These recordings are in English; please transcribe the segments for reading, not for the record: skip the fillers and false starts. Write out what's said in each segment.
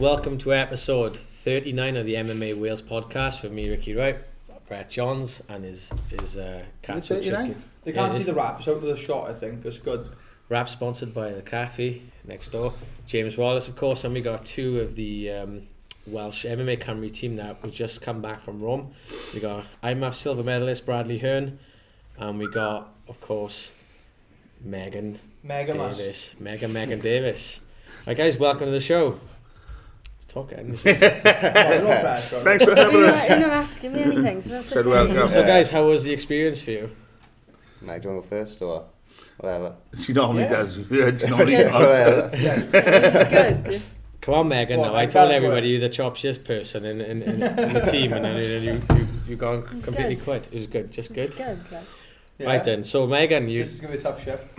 Welcome to episode 39 of the MMA Wales podcast with me, Ricky Wright, Brett Johns, and his cat chicken. They can't see the wraps out of the shot, I think. It's good. Wrap sponsored by the cafe next door. James Wallace, of course, and we got two of the Welsh MMA Cymru team that we just come back from Rome. We got IMAF silver medalist Bradley Hearn, and we got, of course, Megan Davis. Megan Davis. Right, guys, welcome to the show. Talking. Thanks for having us. You're not asking me anything. So welcome. So, guys, how was the experience for you? Mike, do you want to go first or whatever? She normally does. She normally does. does. Good. Come on, Megan. Well, now I told everybody you're the chopsiest person in the team, and then you gone completely quit. It was good, just good. It's good. Yeah. Right then, so Megan, This is going to be a tough shift.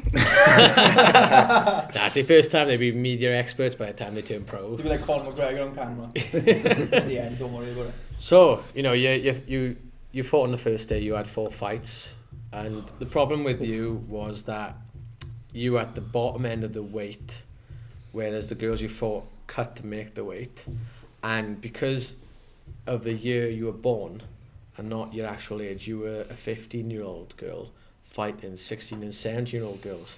That's the first time they'd be media experts by the time they turn pro. You'll be like Conor McGregor on camera. At the end, don't worry about it. So, you know, you fought on the first day, you had 4 fights, and the problem with you was that you were at the bottom end of the weight, whereas the girls you fought cut to make the weight, and because of the year you were born and not your actual age, you were a 15-year-old girl fighting 16 and 17-year-old girls.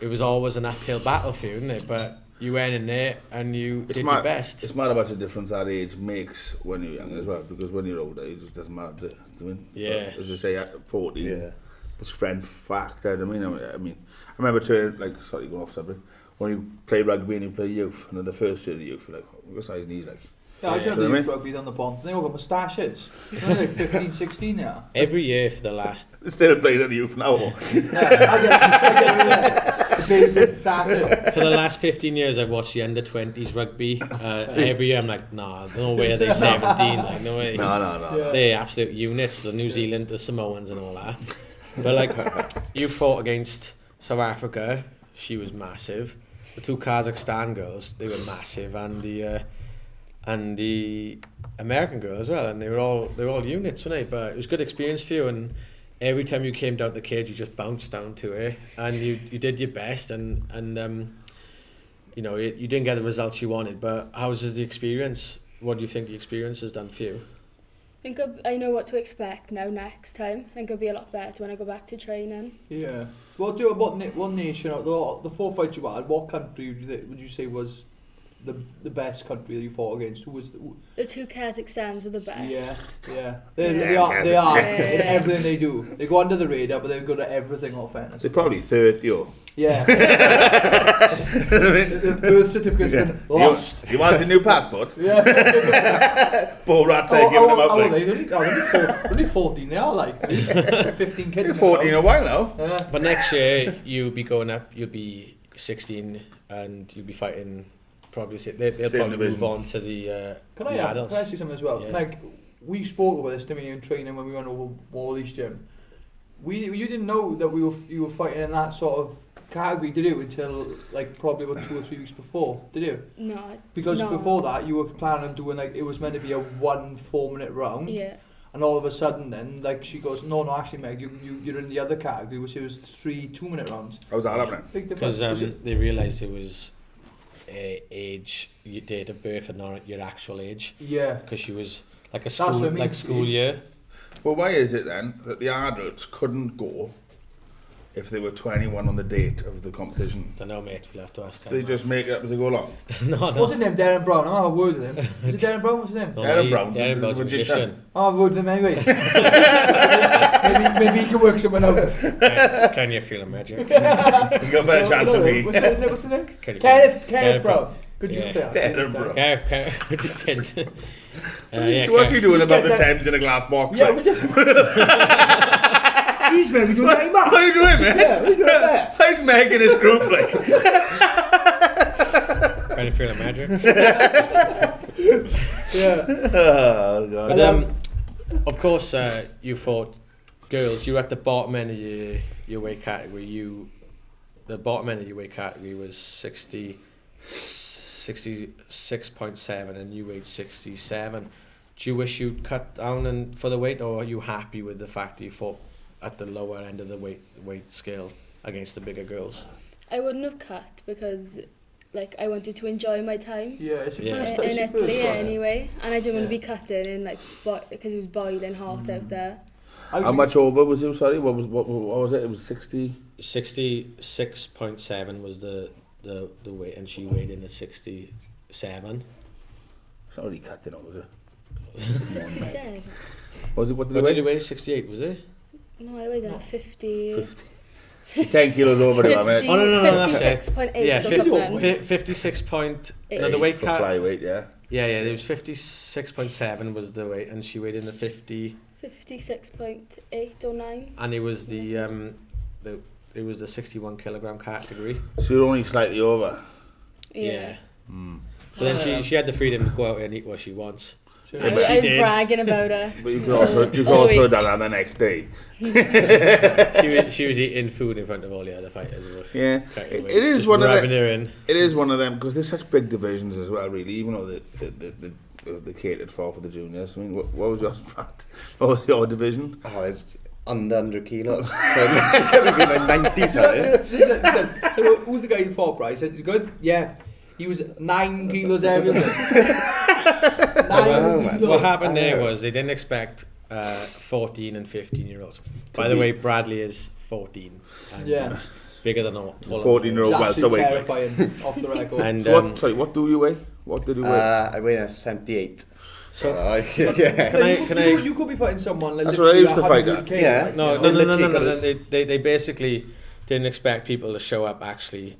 It was always an uphill battle for you, isn't it? But you went in there and you did your best. It's mad about the difference that age makes when you're young as well, because when you're older, it just doesn't matter. I mean, Yeah. As I say, at 14, the strength factor. I remember turning, going off subject, when you play rugby and you play youth, and then the first year of the youth, you're like, what size knees like? Yeah, I remember the youth rugby on the bomb. They all got moustaches. They're only like 15, 16 now. Every year for the last... Still playing at the youth now. I get the baby-faced assassin. For the last 15 years, I've watched the under-20s rugby. Every year I'm like, nah, no way are they 17. Like, no way. No. Yeah. They're absolute units, the New Zealand, the Samoans and all that. But like, you fought against South Africa. She was massive. The 2 Kazakhstan girls, they were massive. And the American girl as well, and they were all units, weren't they? But it was a good experience for you, and every time you came down the cage, you just bounced down to it, and you did your best, and you know, you didn't get the results you wanted. But how was the experience? What do you think the experience has done for you? I think I know what to expect now next time. I think it'll be a lot better when I go back to training. Yeah. What nation, out the 4 fights you had, what country would you say was the best country that you fought against? Who was The 2 Kazakhstans were the best. Yeah. They are in everything they do. They go under the radar, but they're good at everything, all fairness. They're probably 30. Yeah. the birth certificate's been lost. You want a new passport? Yeah. Bull rats are giving them out. They're only 14. They are like 15 kids. You're 14 in a while now. Yeah. But next year you'll be going up. You'll be 16, and you'll be fighting. Probably they'll probably move on to the adults. Can I say something as well? Yeah. Like, we spoke about this, didn't we, in training when we went over Wally's gym. You didn't know that you were fighting in that sort of category, did you? Until like probably about 2 or 3 weeks before, did you? No. Because before that, you were planning on doing it was meant to be a 1 4-minute round. Yeah. And all of a sudden, then she goes, no, actually, Meg, you're in the other category, which it was 3 2-minute rounds. How's that happening? Big difference. Because they realised it was age, your date of birth, and not your actual age. Yeah. Because she was like school year. Well, why is it then that the adults couldn't go if they were 21 on the date of the competition? Don't know, mate. We'll have to ask. So they just make it up as they go along? No. What's his name? Darren Brown. I'll have a word with him. Is it Darren Brown? What's his name? No, Darren Brown's the magician. I'll have a word with him anyway. maybe he can work someone out. Can you feel a magic? You got a better chance of me. What's his name? Kenneth Brown. Good player. Darren Brown. Kenneth. What's he doing above the Thames in a glass box? Yeah, we just... He's maybe doing that, man. What are you doing, man? Yeah, what are you doing there? How's Meg in his group, like? Can you feel a magic? Yeah. Oh, God. But of course, you fought girls. You were at the bottom end of your weight category. The bottom end of your weight category was 66.7, and you weighed 67. Do you wish you'd cut down for the weight, or are you happy with the fact that you fought at the lower end of the weight scale against the bigger girls? I wouldn't have cut because like I wanted to enjoy my time Yeah, it's your Yeah. first in it's your first Italy one. anyway, and I didn't want to Yeah. be cutting in like because it was boiling hot out there. I was How much over was you? Sorry, what was it? It was 60. 66.7 was the weight, and she weighed in at 67. It's not really cut, was it? 67. Was it? What did What you did you weigh? weigh? 68, was it? No, I weighed at 50. 50. 10 kilos over it, I mean. Oh, no, that's it. 56.8 Yeah, or something. 56 point... No, the weight for cut... flyweight, yeah. Yeah, there was 56.7 was the weight, and she weighed in at 50... 56.8 or 9. And it was the 61 kilogram category. So you're only slightly over. Yeah. Mm. But then she had the freedom to go out and eat what she wants. So, I but was she did. bragging about her. But you could also week. done that the next day. She was eating food in front of all the other fighters. Yeah, It it is just one of rubbing the, her in. it is one of them because there's such big divisions as well. Really, even though the catered for the juniors. I mean, what was yours, Brad? What was your division? Oh, it's under 100 kilos. So it's going to be like 90 something. Listen, so who's the guy you fought, Bryce? He said, he's good? Yeah. He was 9 kilos heavier than What happened there was they didn't expect 14 and 15-year-olds. By the way, Bradley is 14. And Yeah. he's bigger than all. 14-year-old welterweight. terrifying off the record. And So what do you weigh? What did you weigh? I weigh a 78. so Yeah. can I? You could be fighting someone like That's what I literally used to fight at. 100K, Yeah. like, No, you no, know? no, no, no, literally no. They basically didn't expect people to show up actually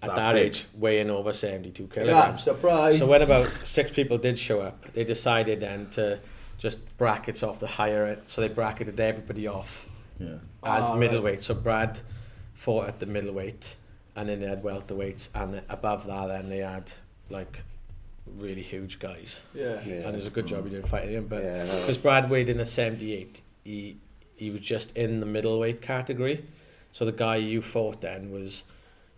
at That that big. age weighing over 72 Yeah, I'm kilograms. surprised. So when about 6 people did show up, they decided then to just brackets off the higher it. So they bracketed everybody off Yeah. as Ah, right. middleweight. So Brad fought at the middleweight, and then they had welterweights, and above that then they had like really huge guys. Yeah. Yeah. And it was a good job he didn't fight him, but Yeah, no. because Brad weighed in at 78, he was just in the middleweight category. So the guy you fought then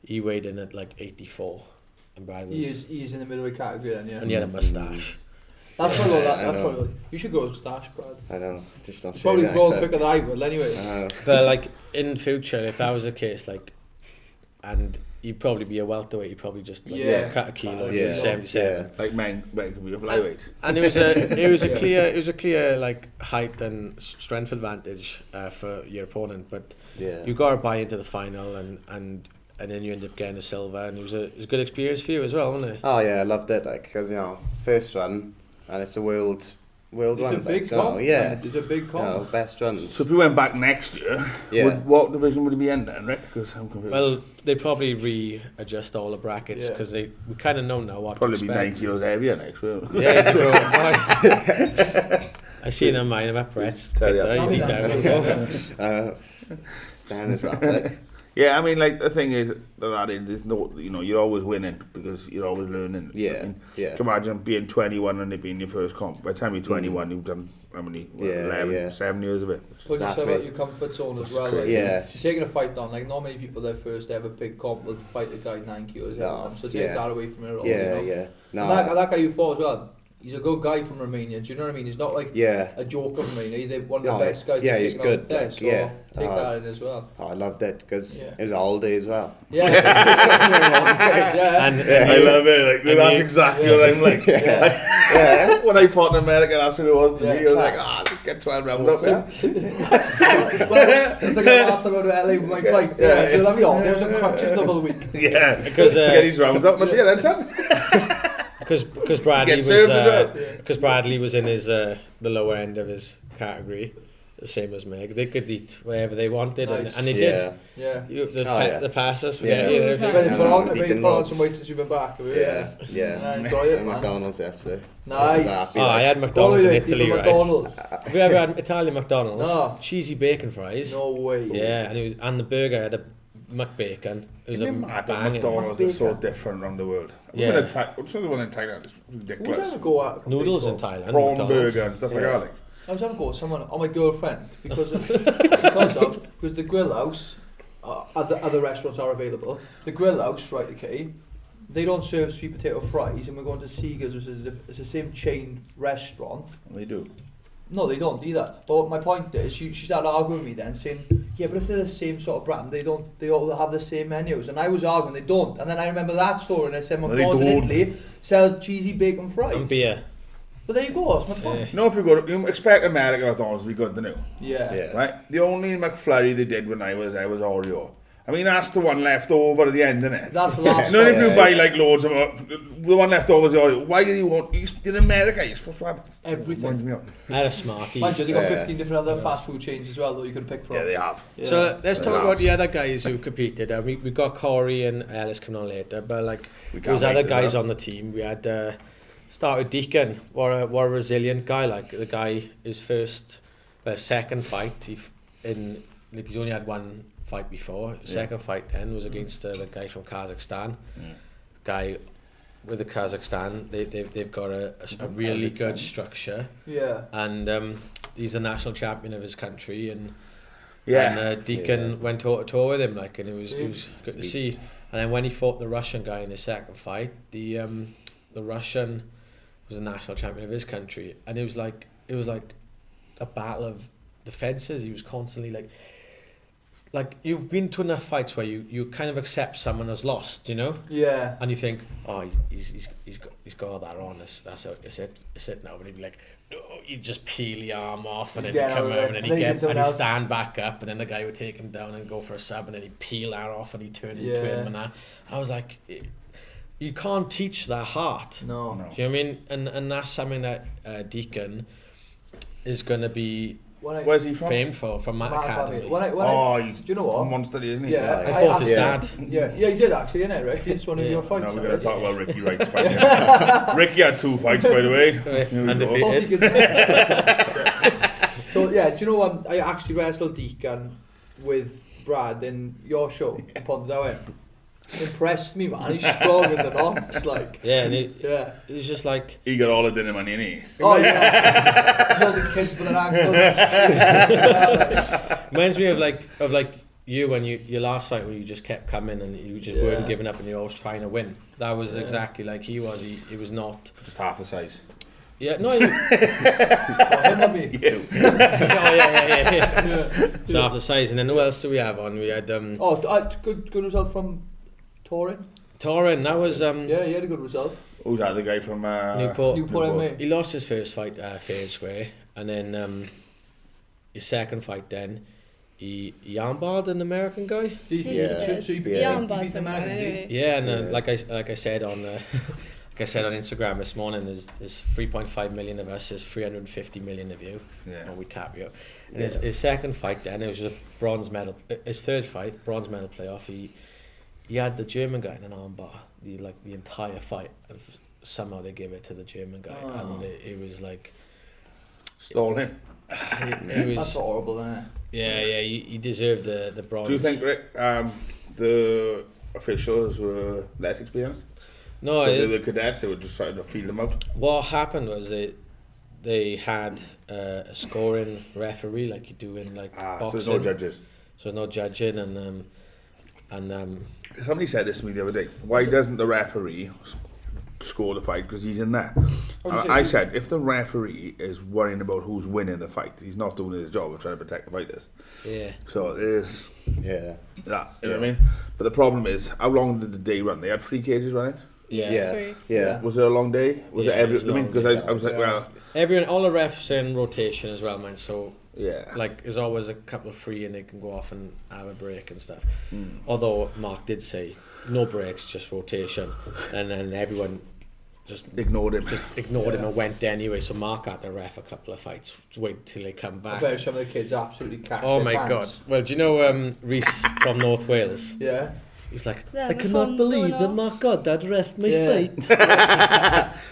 he weighed in at like 84, and Brad was, He is in the middleweight category then, yeah. and he had a moustache. That's probably Yeah, that. I That's know. probably. You should grow a moustache, Brad. I know, just not You sure. probably grow quicker than I will, anyway. But like in future, if that was the case, like, and you'd probably be a welterweight, you'd probably just like Yeah. cut a kilo, and Yeah. do 77. Like men could be a flyweight. And it was a Yeah. clear like height and strength advantage for your opponent, but Yeah. you got to buy into the final, and then you end up getting a silver, and it was a good experience for you as well, wasn't it? Oh yeah, I loved it. Like, because first one, and it's a world It's one. a big so, comp. yeah. It's a big comp. Best ones. So if we went back next year, Yeah. what division would it be in then, Rick? Because I'm confused. Well, they probably readjust all the brackets Yeah. because we kind of know now what probably to be expect. 9 kilos heavier next year. Yeah, he's growing. I seen a mine about Brett's. Tell ya. He's deep down. Stand is right, like. Yeah, I mean, like the thing is that there's no, you're always winning because you're always learning. Yeah, I mean, yeah. Can you imagine being 21 and it being your first comp? By the time you're 21, you've done how many? Yeah, 11, yeah. 7 years of it. Put yourself Exactly. out your comfort zone as well. crazy. Like, Yeah. you're taking a fight down. Like, not many people their first ever big comp will fight a guy 9 kilos heavier than them. So take yeah. that away from it all. Yeah, you know? yeah. No. And that guy you fought as well. He's a good guy from Romania. Do you know what I mean? He's not like Yeah. a joker from Romania. He's one of the No, best guys. yeah, they've he's taken out good, there, like, so yeah. take that in as well. Oh, I loved it because Yeah. it was all day as well. Yeah. And I love it. Like and that's you- exactly what I'm like. Yeah. When I fought in America, that's what it was to Yeah, me. I was like, class. let's get 12 rounds up. Well, it's like I last time I went to LA with my fight. Yeah. So that'll be on. There was some crutches the whole week. Yeah, Because, get these rounds up. Let's hear that, son. because Bradley Get served as well. because Bradley was in his the lower end of his category, the same as Meg. They could eat whatever they wanted, Nice. and they Yeah. Yeah. did. Yeah. The passes, Yeah. yeah. When they Yeah, put on, no, they eating put on loads. some weight since you've been back. Yeah. Yeah. I enjoy it, At man. McDonald's yesterday. Nice. Oh, I had McDonald's in Italy, right? McDonald's. Have you ever had Italian McDonald's? No. Cheesy bacon fries. No way. Yeah, and the burger had a McBacon. It was Isn't a it mad that banging. McDonald's is so different around the world? Yeah. What's the one in Thailand? It's Who's ridiculous. ever go out? Noodles in Thailand. Prawn McDonald's. burger and stuff like Yeah. that. Like. I was having a go with someone on my girlfriend because the grill house, other restaurants are available. The grill house, right? Okay, they don't serve sweet potato fries, and we're going to Seagers, which is it's the same chain restaurant. They do. No, they don't either. But my point is, she started arguing with me then, saying yeah, but if they're the same sort of brand, they all have the same menus. And I was arguing they don't. And then I remember that story, and I said McDonald's in Italy sell cheesy bacon fries. And beer. But there you go, that's my point. You know, if you expect American McDonald's to be good, don't you? Yeah. Right? The only McFlurry they did when I was Oreo. I mean, that's the one left over at the end, isn't it? That's the last If you buy like loads of the one left over is the Oreo. Why do you want? In America, you're supposed to have everything. Winds me up. They're a smartie. Mind you, they got 15 different other fast food chains as well, though you can pick from. Yeah, they have. Yeah. So let's talk about the other guys who competed. We got Corey and Ellis coming on later, but like those other guys on the team, we had started Deacon. What a resilient guy! Like the guy, his second fight, he's only had one fight before. Second fight then was against the guy from Kazakhstan. Guy with the Kazakhstan, they've got a really good structure. Yeah. And he's a national champion of his country, and Deacon went toe to toe with him, like, and it was good to see. And then when he fought the Russian guy in his second fight, the Russian was a national champion of his country, and it was like a battle of defenses. He was constantly like you've been to enough fights where you kind of accept someone as lost, you know? Yeah. And you think, oh, he's got that on. That's it now. And he'd be like, no, you'd just peel the arm off, and then he'd come over, and then he'd stand back up, and then the guy would take him down and go for a sub, and then he'd peel that off, and he'd turn into him, and that. I was like, you can't teach that heart. No. Do you know what I mean? And that's something that Deacon is going to be Where's he from? famed for, from Matt Academy. He's do you know what? a monster, isn't he? Yeah. I fought his dad. Yeah, he did actually, innit, Rick? It's one of your fights. No, we're going to talk about Ricky Wright's fight. Ricky had 2 fights, by the way. Undefeated. So, yeah, do you know what? I actually wrestled Deacon with Brad in your show, Contender. Impressed me, man. He's strong as an ox, like. Yeah, and he's just like. He got all the dinner money, innit? Oh yeah. He's all the kids with their ankles. Reminds me of like you when your last fight where you just kept coming and you just weren't giving up and you're always trying to win. That was exactly like he was. He was not just half the size. Yeah, no. Him or me? You. Yeah. So half the size, and then who else do we have on? We had good result from Torin, that was yeah, he had a good result. Who's that? The guy from Newport MMA. He lost his first fight fair and square, and then his second fight then he armbarred an American guy. So he beat the American dude. Yeah, and like I said on like I said on Instagram this morning, there's 3.5 million of us, there's 350 million of you, and we tap you. And his second fight then, it was a bronze medal. His third fight, bronze medal playoff. He had the German guy in an armbar, the entire fight, and somehow they gave it to the German guy, and it was like stole him. It was, that's horrible, isn't it? Yeah, he deserved the bronze. Do you think, Rick, the officials were less experienced? No, the cadets, they were just trying to feel them out. What happened was they had a scoring referee like you do in boxing. So there's no judges. So there's no judging, and somebody said this to me the other day. Why doesn't the referee score the fight? Because he's in there. I said, if the referee is worrying about who's winning the fight, he's not doing his job of trying to protect the fighters. Yeah. So there's that. You know what I mean? But the problem is, how long did the day run? They had 3 cages running. Yeah. Was it a long day? Was it every? I mean, because I was like, well, all the refs are in rotation as well, man. So yeah, like there's always a couple of free, and they can go off and have a break and stuff. Although Mark did say no breaks, just rotation, and then everyone just ignored him. Him and went anyway. So Mark had to ref a couple of fights. Wait till they come back. I bet some of the kids absolutely cacked. Oh my god! Well, do you know Reese from North Wales? Yeah. He's like, I cannot believe that Mark God that ref my fight.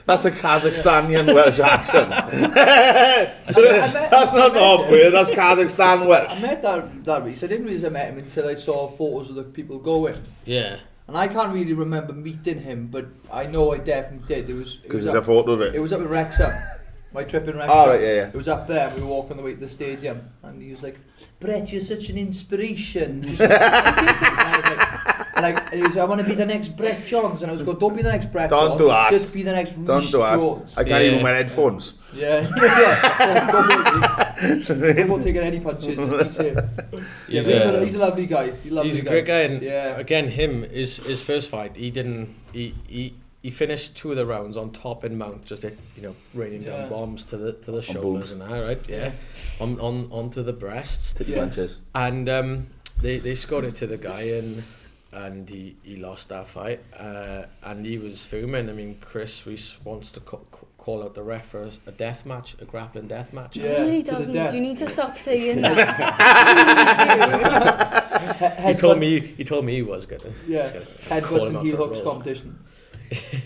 That's a Kazakhstanian Welsh accent. That's not North Wales, that's Kazakhstan Welsh. I met that Reese. I didn't realise I met him until I saw photos of the people going. Yeah. And I can't really remember meeting him, but I know I definitely did. Because there's a photo of it. It was up in Wrexham. My trip in Wrexham. Oh, right, yeah. It was up there. We were walking the way to the stadium, and he was like, "Brett, you're such an inspiration." And he was like, I want to be the next Brett Jones, and I was going, don't be the next Brett Jones. Do that. Just be the next Reece Jones. I can't even wear headphones. Yeah. I'm not taking any punches. He's him. He's He's a lovely guy. He's a great guy, and yeah. again, his first fight, he finished 2 of the rounds on top in mount, just raining down bombs to the shoulders and that, right? Yeah, onto the breasts. Punches. And they scored it to the guy, and he lost that fight, and he was fuming. I mean, Chris Reese wants to call out the ref for a death match, a grappling death match. Yeah, He really doesn't. Do you need to stop saying that? He told me he was gonna. Yeah, headbutts and heel hooks competition.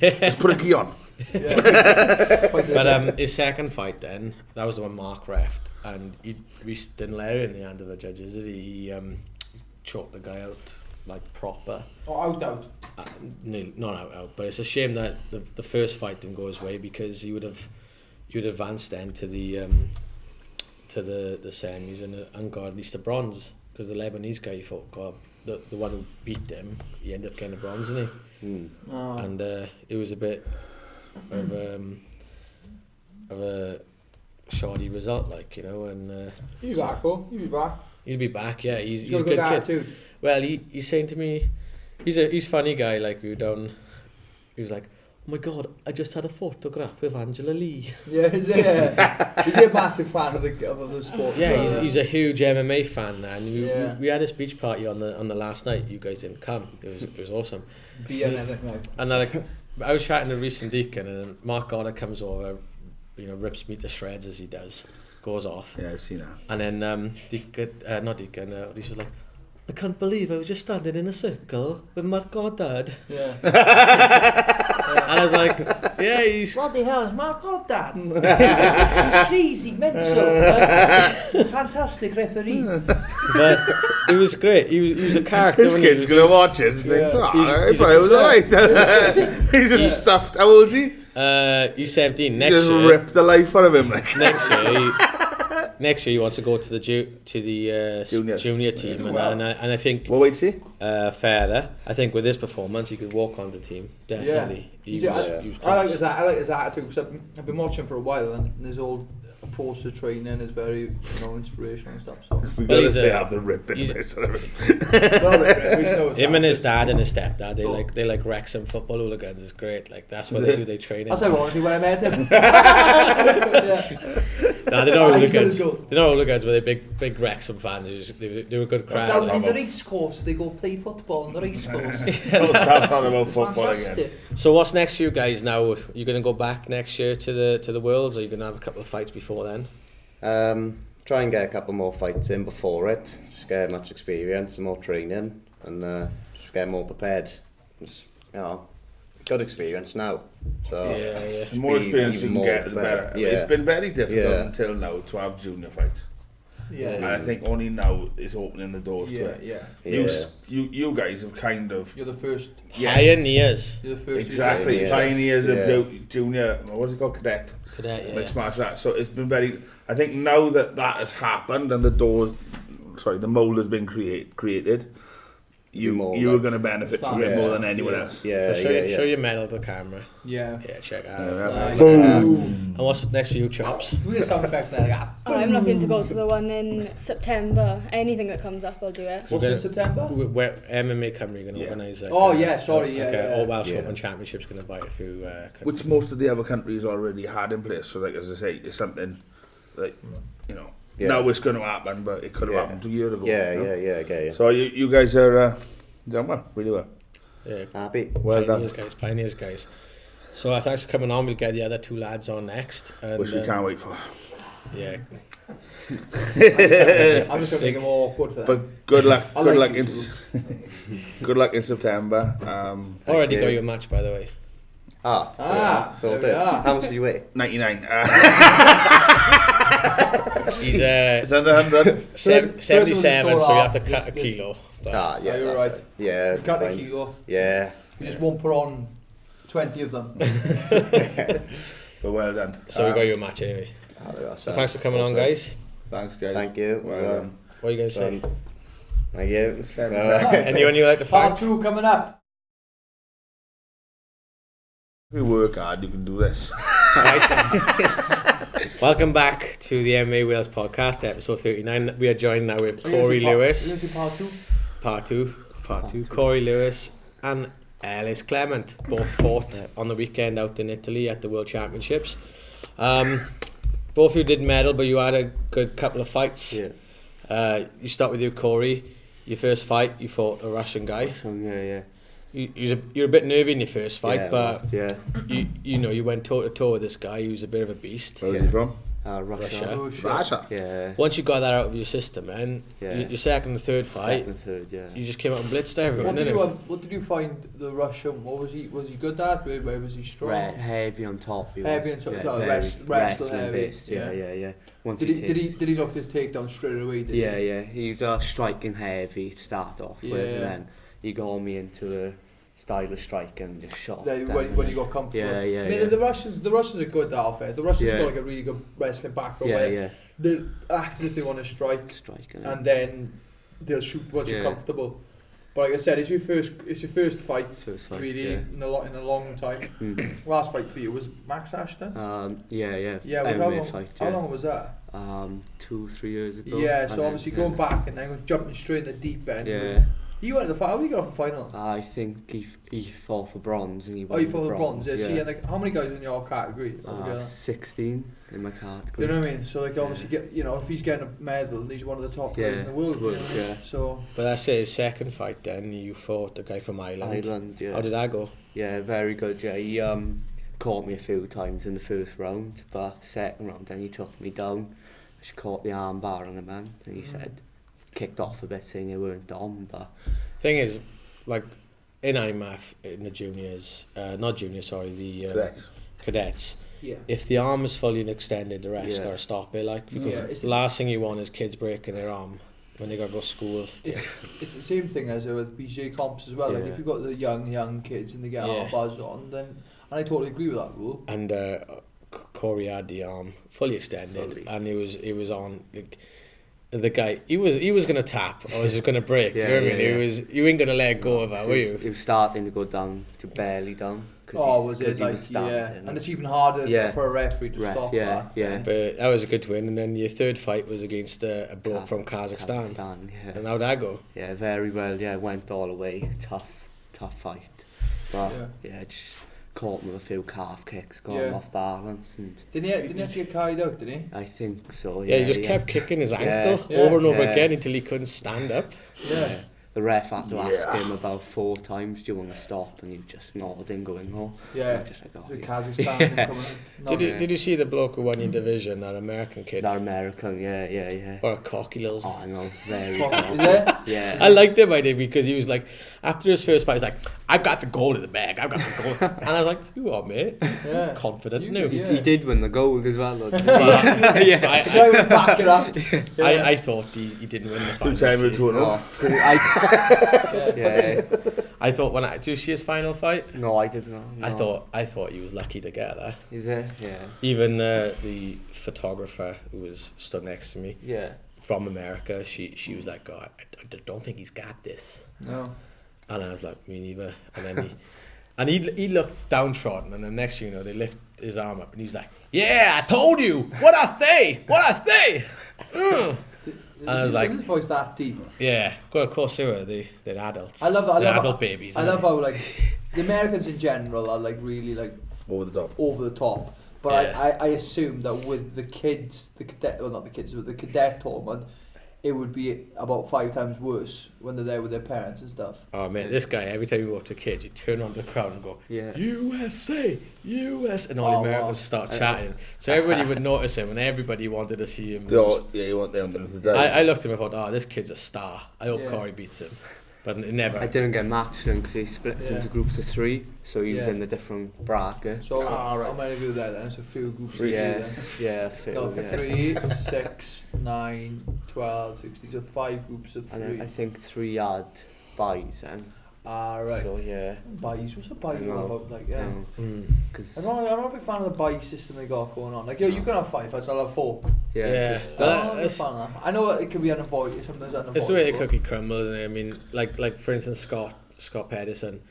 Let's put a key on. Yeah. But his second fight then, that was the one Mark refed, and Reese didn't let it in the hand of the judges, did he? He choked the guy out like proper. Oh, out. No, not out. But it's a shame that the first fight didn't go his way, because he would have advanced then to the semis and got at least a bronze, because the Lebanese guy he fought got the one who beat him. He ended up getting a bronze, didn't he? Oh. And it was a bit of a shoddy result, like, and He'll be back, He'll be back. He'll be back, yeah. He's a got good kid. attitude. Well, he's saying to me, he's a funny guy. Like, we were down, he was like, "Oh my God, I just had a photograph with Angela Lee." Yeah, is he a massive fan of the sport? Yeah, he's a huge MMA fan, and we had a speech party on the last night. You guys didn't come. It was awesome. Beer and everything, like. And I was chatting to Reese and Deacon, and Mark Goddard comes over, rips me to shreds as he does, goes off. Yeah, I've seen that. And then Reese was like, "I can't believe I was just standing in a circle with Mark Goddard." Yeah. And I was like, yeah, he's... What the hell is Mark Goddard? He's crazy, mental. He's a fantastic referee. But it was great. He was a character. This kid's going to watch it and think, He's it was alright. He's just stuffed. How old is he? He's 17. He Next just year... ripped the life out of him. Like. Next year he wants to go to the junior team, and I think what weight is he? further. I think with this performance he could walk on the team definitely. Yeah. He was I like his attitude, because I've been watching for a while, and his whole approach to training is very inspirational and stuff. So we got to say have the rip in this. Him and his dad and his stepdad, they like Wrexham football hooligans. It's great. Like, that's what they do. They train. That's ironically when I met him. No, they're not hooligans. They're not hooligans, but they're big Wrexham fans. They were a good crowd. Down in the race course, they go play football on the race course. Stop talking about football fantastic. again. So what's next for you guys now? You're going to go back next year to the Worlds, or are you going to have a couple of fights before then? Try and get a couple more fights in before it. Just get much experience, some more training, and just get more prepared. Just, good experience now. So The more experience you can get, the better. Yeah. It's been very difficult until now to have junior fights. Yeah. And I think only now is opening the doors to it. Yeah. You guys have kind of... You're the first. Pioneers. You're the first. Exactly. Pioneers of junior... What's it called? Cadet. Yeah. Mixed martial arts. So it's been very... I think now that has happened and the mold has been created, you're going to benefit from it more than anyone else. So show your medal to the camera. Yeah. Yeah, check it out. Boom. And what's next for you, Chops? We get sound effects there. Like, I'm looking to go to the one in September. Anything that comes up, I'll do it. what's in September? Where MMA Cymru going to organise it. Oh, yeah, sorry, yeah. All Welsh Open Championships going to invite a few countries. Which most of the other countries already had in place. So, like, as I say, it's something that, now it's going to happen, but it could have happened 2 years ago. Okay. So you guys are done well, really well. Yeah, happy. Well Pioneers guys. So thanks for coming on. We'll get the other two lads on next. And, which we can't wait for. Yeah. I'm just going to make them all awkward for them. But good luck. Good luck in good luck in September. Already got your match, by the way. So how much do you weigh? 99. He's it's under 100. 77, so you have to cut a kilo. Yeah, you're right. Yeah, you cut a kilo. Yeah. You just won't put on 20 of them. But well done. So we got your match anyway. So thanks for coming on, guys. Thanks, guys. Thank you. Well done. What are you going to say? Thank you. Anyone you like to fight? Part 2 coming up. If you work hard, you can do this. Welcome back to the MMA Wales podcast, episode 39. We are joined now with Corey Lewis. Part two. Corey Lewis and Ellis Clement both fought on the weekend out in Italy at the World Championships. Both of you did medal, but you had a good couple of fights. Yeah. You start with you, Corey. Your first fight, you fought a Russian guy. Yeah. You're a bit nervy in your first fight, Yeah, but yeah. you went toe to toe with this guy who's a bit of a beast. Where's he from? Russia. Russia. Yeah. Once you got that out of your system, man, Yeah. your second and third fight, Second, third, yeah. you just came out and blitzed everyone, What did you find the Russian? What was he good at? Where was he strong? Heavy on top. He Heavy was. on top, Yeah, so very wrestle heavy. based, yeah. Once Did he look his takedown straight away? Yeah. He's striking heavy to start off with, and then he got me into a style of striking and just shot. When you got comfortable. Yeah. I mean, the Russians are good at outfit. The Russians Yeah. got like a really good wrestling background. Yeah. They act as if they want to strike, Striking. and then they'll shoot once you're Yeah. comfortable. But like I said, it's your first fight, First fight, really yeah. in a long time. Last fight for you was Max Ashton. Yeah. Yeah, well, MMA fight. how long was that? 2-3 years ago. Yeah, And so then, obviously going back and then jumping straight in the deep end. Yeah. You went to the final. How did you get off the final? I think he fought for bronze and he won Oh, you fought the bronze. Yeah. Yeah. See, and like, how many guys in your category? 16 in my category. You know what I mean? So like obviously if he's getting a medal, he's one of the top guys in the world. You know what I mean? Yeah. So But that's it, his second fight then, you fought the guy from Ireland. Yeah. How did that go? Yeah, very good. Yeah, he caught me a few times in the first round, but second round then he took me down. I just caught the arm bar on the man, and he said, kicked off a bit saying they weren't done, but... Thing is, like, in IMAF, in the juniors, the cadets, yeah. if the arm is fully extended, the ref's Yeah. got to stop it, like, because Yeah, it's the last thing you want is kids breaking their arm when they got to go to school. It's the same thing as with BJ comps as well. Like Yeah. if you've got the young kids and they get Yeah. a buzz on, then and I totally agree with that rule. And Corey had the arm fully extended, and he was on, like, the guy, he was gonna tap or was gonna break. Yeah, You know what I mean? yeah. You ain't gonna let go of that, were you? He was starting to go down to barely down. Was it like and it's even harder for a referee to stop that. Yeah. But that was a good win. And then your third fight was against a bloke from Kazakhstan. Yeah. And how'd that go? Yeah, very well. Yeah, went all the way. Tough fight. But just caught him with a few calf kicks, got him off balance, and Didn't he actually get carried out, did he? I think so. Yeah, he just kept kicking his ankle Yeah. over and over Yeah. again until he couldn't stand up. Yeah. The ref had to ask him about 4 times, do you want to stop? And he just nodding, going, oh. Yeah. I'm just like, oh, The yeah. Kazakhstan coming. Did you see the bloke who won your division, that American kid? That American, yeah. Or a cocky little... Oh, I know, very Is good. it? Yeah. I liked him, I did, because he was like, after his first fight, he was like, I've got the gold in the bag, I've got the gold. And I was like, you are, mate. Yeah. Confident, You- no. yeah. He did win the gold as well, though. Yeah. So I would back it up. I thought he didn't win the final. Two-time see. Yeah. I thought do you see his final fight? No, I did not. No. I thought he was lucky to get there. Is it? Yeah. Even the photographer who was stood next to me Yeah. from America, she was like, "God, I don't think he's got this." No. And I was like, "Me neither." And then he looked downtrodden, and the next thing you know, they lift his arm up, and he's like, "Yeah, I told you. What I say." And I was like, his voice that deep. yeah, well, of course they were. They're adults. I love adult babies. I love how like the Americans in general are like really like Over the top. over the top. But Yeah. I assume that with the kids, not the kids, but the cadet tournament, it would be about 5 times worse when they're there with their parents and stuff. Oh man, this guy, every time you watch a kid, you turn on the crowd and go, Yeah. USA, US, and all the Americans start chatting. So everybody would notice him, and everybody wanted to see him. You want them to die. I looked at him and thought, this kid's a star. I hope Yeah. Corey beats him. But it never. I didn't get matched because he splits into groups of 3, so he was in the different bracket. So right. how many do that then? It's a few groups. Yeah, Then. Phil, No, yeah. 3, 6, 9, 12, 16. So 5 groups of 3. And then I think 3 had buys then. Right. So yeah. Buys. What's a buy I know. about? Like, yeah. Because I'm not a big fan of the buy system they got going on. Like, you can have 5 fights, I'll have 4. Yeah. 'cause Well, I'm not a big fan of that. I know it can be unavoidable, sometimes unavoidable. It's the way the cookie crumbles, isn't it? I mean, like for instance, Scott Pedersen,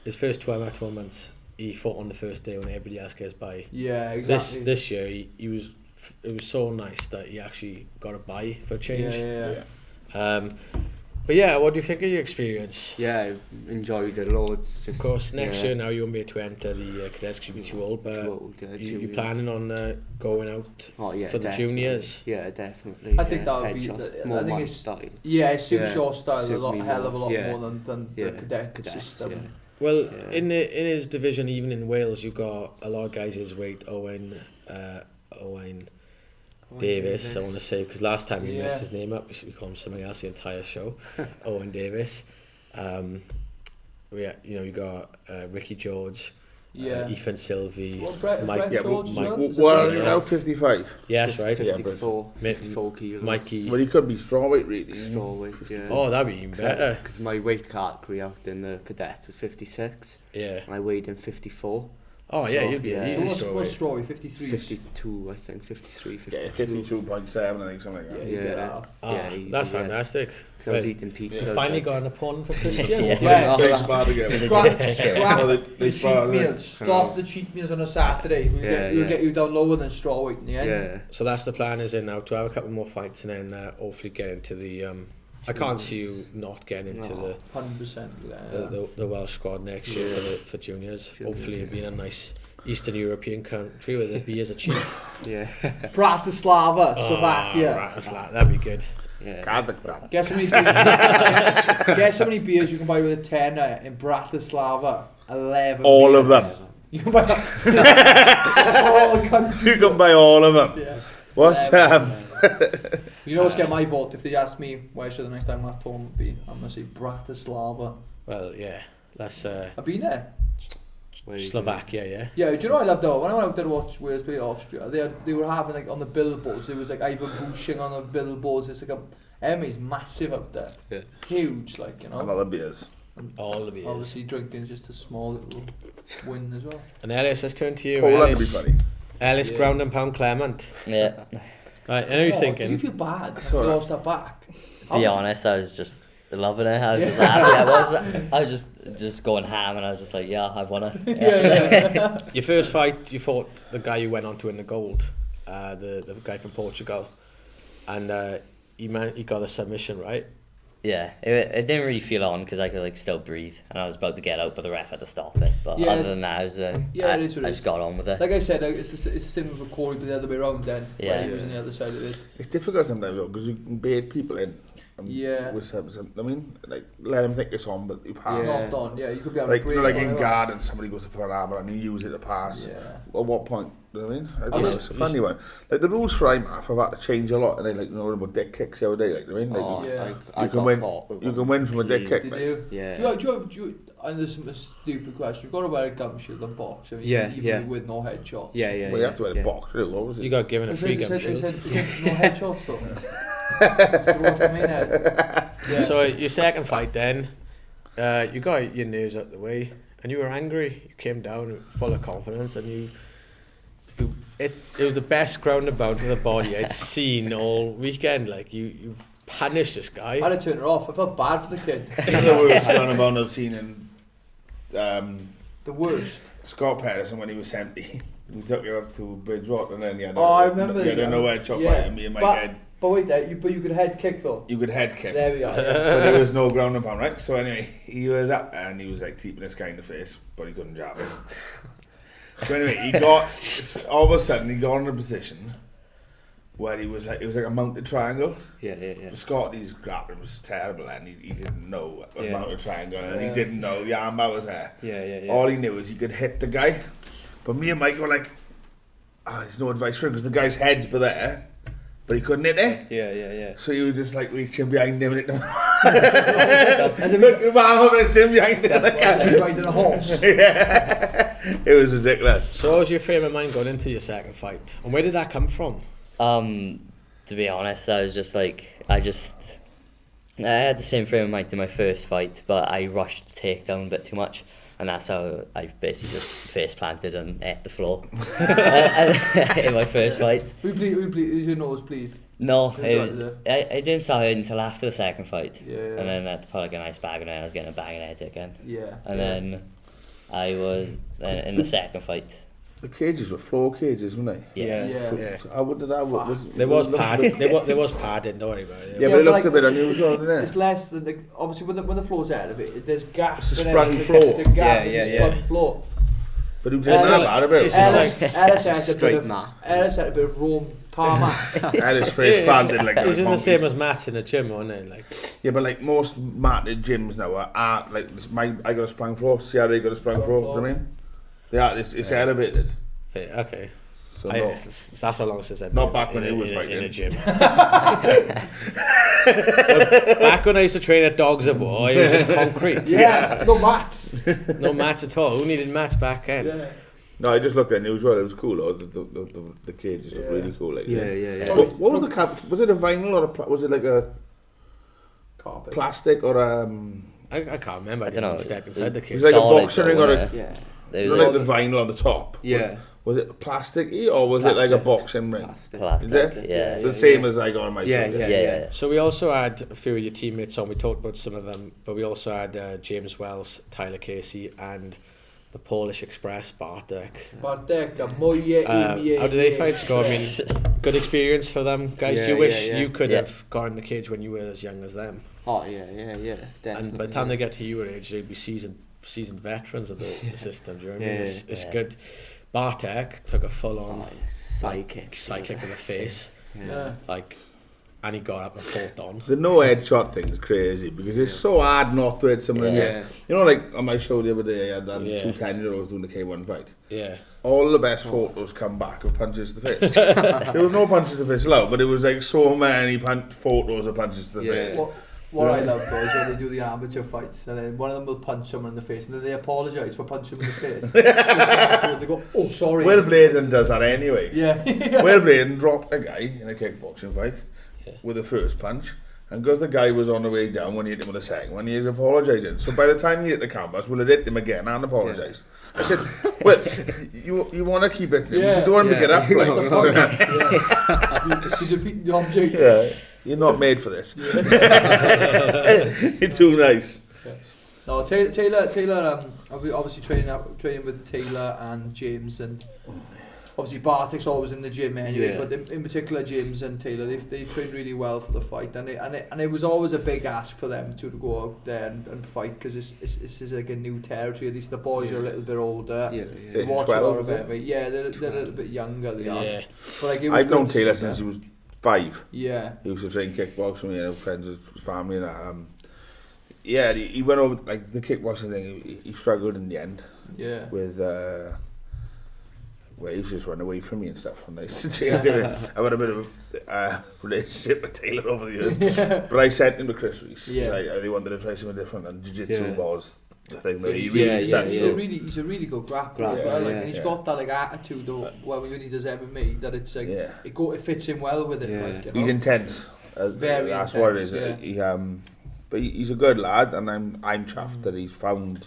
his first 12 months, he fought on the first day when everybody else goes by. Yeah, exactly. This year, he was it was so nice that he actually got a buy for a change. Yeah. But yeah, what do you think of your experience? Yeah, I enjoyed it loads. Just, Of course, next year now you won't be able to enter the cadets because you'll be too old. But Too old, yeah, you juniors. planning on going out Oh, yeah, for the definitely. juniors? Yeah, definitely. I think that would be. Headshots, I more think my it's style. Yeah, it suits Yeah, your style suit a lot, me hell of a more. lot Yeah. more than Yeah, the cadet cadets, system. yeah. Well, Yeah. in his division, even in Wales, you got a lot of guys his weight. Owen Davis, I want to say, because last time we messed his name up, we should call him something else the entire show. Owen Davis. Yeah, you know, you got Ricky George, Ethan Sylvie, Well, Brett Mike. George as well? Is it What Brett are you George? now? 55. Yeah, that's right. 54 kilos. Mikey. Well, he could be strawweight, really. Strawweight, yeah. Oh, that'd be even better. Because my weight category out in the cadets was 56, Yeah. and I weighed in 54. Oh yeah, So, you'd be yeah. an So easy what's story. Strawweight? 53? 52, I think, 53, 52. Yeah, 52.7, I think, something like Yeah, that. you Yeah. get that. Oh, Yeah, easy, that's yeah. fantastic. Because I was Right. eating pizza. You I was finally like, got an opponent for Christian. Yeah. They sparred again. Scrap Oh, the they cheat sparred, meals. Stop the cheat meals on a Saturday. We'll get you down lower than strawweight in the end. yeah. So that's the plan, is it now, to have a couple more fights and then hopefully get into the. I can't see you not getting into No. 100%. the Welsh squad next year for juniors. Hopefully, it being a nice Eastern European country where the beers are cheap. Yeah. Bratislava, Slovakia. Bratislava, that'd be good. Yeah. Kazakhstan. Guess how many beers you can buy with a tenner in Bratislava? 11. All of beers. them. You can buy all the countries. You can buy all of them. Yeah. What's You know what's get my vote? If they ask me where should the next time half tournament be, I'm gonna say Bratislava. Well, yeah, that's I've been there. Where you Slovakia, yeah. Yeah, do you know what I loved though? When I went out there to watch Wales play Austria, they were having like on the billboards. There was like Ivan Bushing on the billboards. It's like MMA's massive up there. Yeah. Huge, like, you A lot know. of beers. All the beers. Obviously, drinking is just a small little win as well. And Ellis, let's turn to you. Poland would be Ellis, funny. Ellis Yeah. ground and pound Clement. Yeah, Right, I know you're Do thinking. you feel bad? That's You all right. lost that back. be honest, I was just loving it. I was just happy. I was just going ham, and I was just like, yeah, I've won it. Yeah. Your first fight, you fought the guy you went on to win the gold, the guy from Portugal, and he got a submission, right? Yeah, it didn't really feel on because I could like still breathe, and I was about to get out, but the ref had to stop it. But Yeah, other than that, it was, yeah, it is what it I is. just got on with it. Like I said, it's the same with Corey, but the other way around then. Yeah. Where he was on the other side of it. It's difficult sometimes though, because you can bait people in. Yeah. With some, I mean, like, let them think it's on, but you pass. It's Yeah. not done. Yeah, you could be having Like, a you break. know, like or in whatever. guard and somebody goes to put an arm and you use it to pass. Yeah. At what point? Do you know what I mean? I don't I know, was- it's a funny one. Like the rules for IMAF have had to change a lot, and they like, you know about dick kicks the other day. Like, you know what I mean? Like, Oh, Yeah. I you can got win. caught with You one. can win from a dick kick. Did Like. you? Yeah. Do you and this is a stupid question. You've got to wear a gum shield and box. I mean, Yeah, even yeah. with no headshots. Yeah, yeah. Well, you have to wear yeah. a box too. What was it? You got given a free gum It shield. said no headshots though. What's the main head? Yeah. So your second fight then, you got your nerves out the way, and you were angry. You came down full of confidence, and it was the best ground about of the body I'd seen all weekend. Like you punished this I guy. had to turn it off. I felt bad for the kid. The worst roundabout I've seen in The worst. Scott Patterson when he was 70. We took you up to Bridgewater and then you had Oh, I remember you had that, a yeah. no-head chop Yeah. fight and me and my But- head. But wait, there, you could head kick though. You could head kick. There we are. Yeah. But there was no ground and pound, right? So anyway, he was up and he was like teeping this guy in the face, but he couldn't jab him. So anyway, he got all of a sudden he got in a position where he was like, it was like a mounted triangle. Yeah, yeah, yeah. Scotty's grappling was terrible and he didn't know a Yeah. mounted triangle and Yeah. he didn't know the armbar was there. Yeah, yeah, yeah. All he knew was he could hit the guy. But me and Mike were like, there's no advice for him because the guy's heads were there, but he couldn't hit it. Yeah, yeah, yeah. So you were just like reaching behind him and hitting him. As if Look, the arm of his him behind him. he's riding a horse. Yeah. It was ridiculous. So what was your frame of mind going into your second fight, and where did that come from? To be honest, I was just like, I had the same frame of mind to my first fight, but I rushed the takedown a bit too much, and that's how I basically just face planted and ate the floor in my first fight. We bleed. Did your nose bleed? No, That's right, I didn't start it until after the second fight, Yeah. and then I had to put like a nice bag in it, and I was getting a bag in it again, Yeah. and then I was in the second fight. The cages were floor cages, weren't they? Yeah. So how did that work? There was padding. there was padding. Don't worry about it. Yeah, but it looked a bit unusual, didn't it? It's less than obviously when the floor's elevated, there's gaps. It's a in sprung it. floor. It's a gap. Yeah, it's a yeah, sprung floor. But who didn't have that about It's it? just Ellis had a bit Straight of mat. Ellis had a bit of Rome tarmac. Ellis face banded like It's a just the monkey. same as mats in the gym, aren't it? Like, Yeah, but like most matted gyms now are like this, I got a sprung floor, Sierra got a sprung floor, do you know what I mean? Yeah, it's elevated. okay. So That's how long since I've Not been back when in, he was in, fighting. in a gym. Back when I used to train at Dogs of War, it was just concrete. Yeah, no mats. No mats at all. Who needed mats back then? Yeah. No, I just looked at it unusual. It was cool though. The cages looked really cool. Like Yeah. What was the cap? Was it a vinyl or was it like a Carpet. plastic or I can't remember. I don't know. didn't step inside the It cage. was like a Solid boxing ring though, or wasn't a, Yeah. There you was know, like like the vinyl on the top. Yeah. Was it plasticky or was it like a Plastic. boxing ring? Plastic. Is it? yeah. It's the same as I got on my Yeah, shoulder. Yeah. So we also had a few of your teammates on. We talked about some of them, but we also had James Wells, Tyler Casey, and the Polish Express, Bartek. Bartek, moje How imię did they jest. fight score? I mean, good experience for them, guys. Yeah, Do you wish yeah. you could Yeah. have got in the cage when you were as young as them? Oh, yeah, definitely. And by the time they get to your age, they'd be seasoned veterans of the system. Do you know what I mean? Yeah, It's yeah. good. Bartek took a full-on Psychic. psychic to the face, Yeah. like, and he got up and fought on. The no headshot thing is crazy because it's so hard not to hit someone. Yeah. You know, like on my show the other day, I had Yeah. two 10-year-olds doing the K1 fight. Yeah. All the best photos come back of punches to the face. There was no punches to the face allowed, but it was like so many photos of punches to the Yeah. face. What I love though is when they do the amateur fights and then one of them will punch someone in the face and then they apologise for punching them in the face. They go, oh sorry. Will Bladen does that anyway. Yeah. Will Bladen dropped a guy in a kickboxing fight with the first punch, and because the guy was on the way down when he hit him with the second one, he was apologising. So by the time he hit the canvas, Will had hit him again and apologised. I said, well, you want to keep it, you don't want him to get up. That's Like, the point. Yeah. You defeat the object. yeah, you're not made for this. You're too nice. No, Taylor. I've been obviously training with Taylor and James, and obviously Bartek's always in the gym anyway. Yeah. But in particular, James and Taylor, they trained really well for the fight, and it was always a big ask for them to go out there and fight because this is like a new territory. At least the boys are a little bit older. Yeah. They watch a 12, lot of is it? MMA. Yeah, they're a little bit younger. They are. Yeah. But like, it was I've known good to Taylor see since he them. was 5. Yeah. He used to train kickboxing with me and friends with his family and that. Yeah, he went over like the kickboxing thing. He struggled in the end Yeah. with where he used to just run away from me and stuff. And I used to chase him. I've had a bit of a relationship with Taylor over the years. But I sent him to Chris Reese. Yeah. They wanted to try something different, and jiu-jitsu Yeah. was the thing that he really stuck He's to. he's a really good grappler as Grappler, well, like, yeah, and he's yeah. got that like attitude though. Well, when he does MMA, that it's like Yeah. it fits in well with it. Yeah. Like, you know? He's intense. Very that's what it is. intense, But he's a good lad, and I'm chuffed that he's found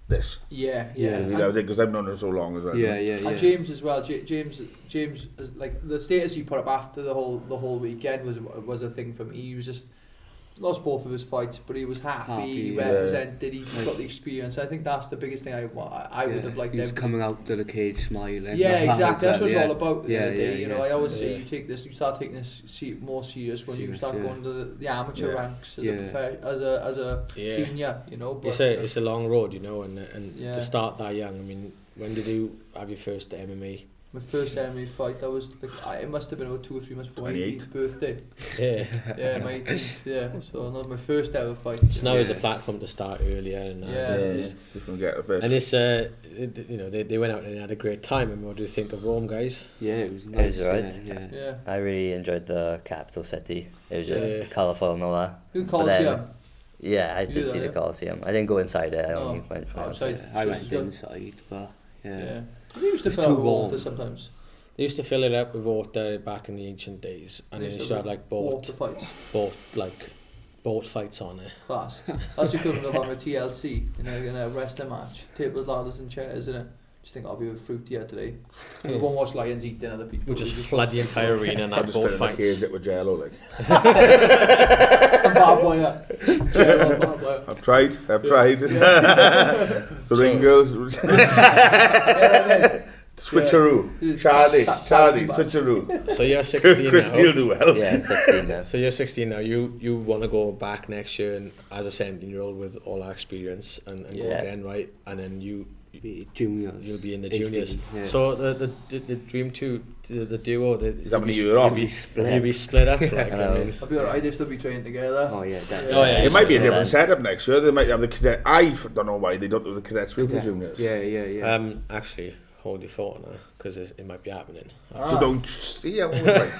this. yeah. Because I've known him so long as well. Yeah. And James as well. James, is, like the status he put up after the whole weekend was a thing for me. He was just lost both of his fights, but he was happy. He yeah. represented. He got the experience. I think that's the biggest thing I would have liked. He was everybody- coming out to the cage smiling. Yeah, Like that exactly. as That's what it's well, all about. Yeah, The other day, yeah, you know, yeah. I always say Yeah. you start taking this more serious when you Serious, start yeah. going to the amateur Yeah. ranks as Yeah. as a Yeah. senior, you know. But It's a long road, you know, and Yeah. to start that young. I mean, when did you have your first MMA? my first MMA fight, that was it must have been about 2 or 3 months before my 28. 18th birthday. Yeah. Yeah, my 18th. Yeah, so not my first ever fight. So now is a platform to start earlier, and Yeah. It's different get the fish. and this, you know, they went out and had a great time. And what do you think of Rome, guys? Yeah, it was It nice. was alright. Yeah. Yeah. I really enjoyed the capital city. It was just Yeah. colourful and all that. Who But calls then- you? Yeah, I You did did see that, the yeah? Colosseum. I didn't go inside it. I Oh, only went from outside. outside. I Just went as good. inside, but Yeah. They used to It's fill too out with warm. water sometimes. They used to fill it up with water back in the ancient days, and They they used to have like boat fights on it. Class. That's the equivalent of having a TLC in a wrestling match. Tables, ladders and chairs, isn't it? Just think I'll be with fruit here today. We won't watch lions eating other people. We'll just flood the entire arena and I'll have just boat fill in the fights. cage it with jello, like. Bad boy, yeah. Gerald, bad boy. I've tried. The ring girls. Yeah, Switcheroo. Charlie, switcheroo. So you're 16 Chris, now. you'll do well. Yeah, I'm 16 now. So you're 16 now. You want to go back next year and as a 17-year-old with all our experience and go Yeah. again, right? And then Be juniors. you'll be in the 18, juniors. yeah. So the dream the duo. Is that when you're off? You'll be split up. Like, I mean, I'll be alright, they'll still be training together. Oh yeah, definitely. Oh, yeah. It might be a 100%. different setup next year. They might have the cadet. I don't know why they don't do the cadets with the juniors. Yeah. actually, hold your thought now because it might be happening. So don't see. I'm always like,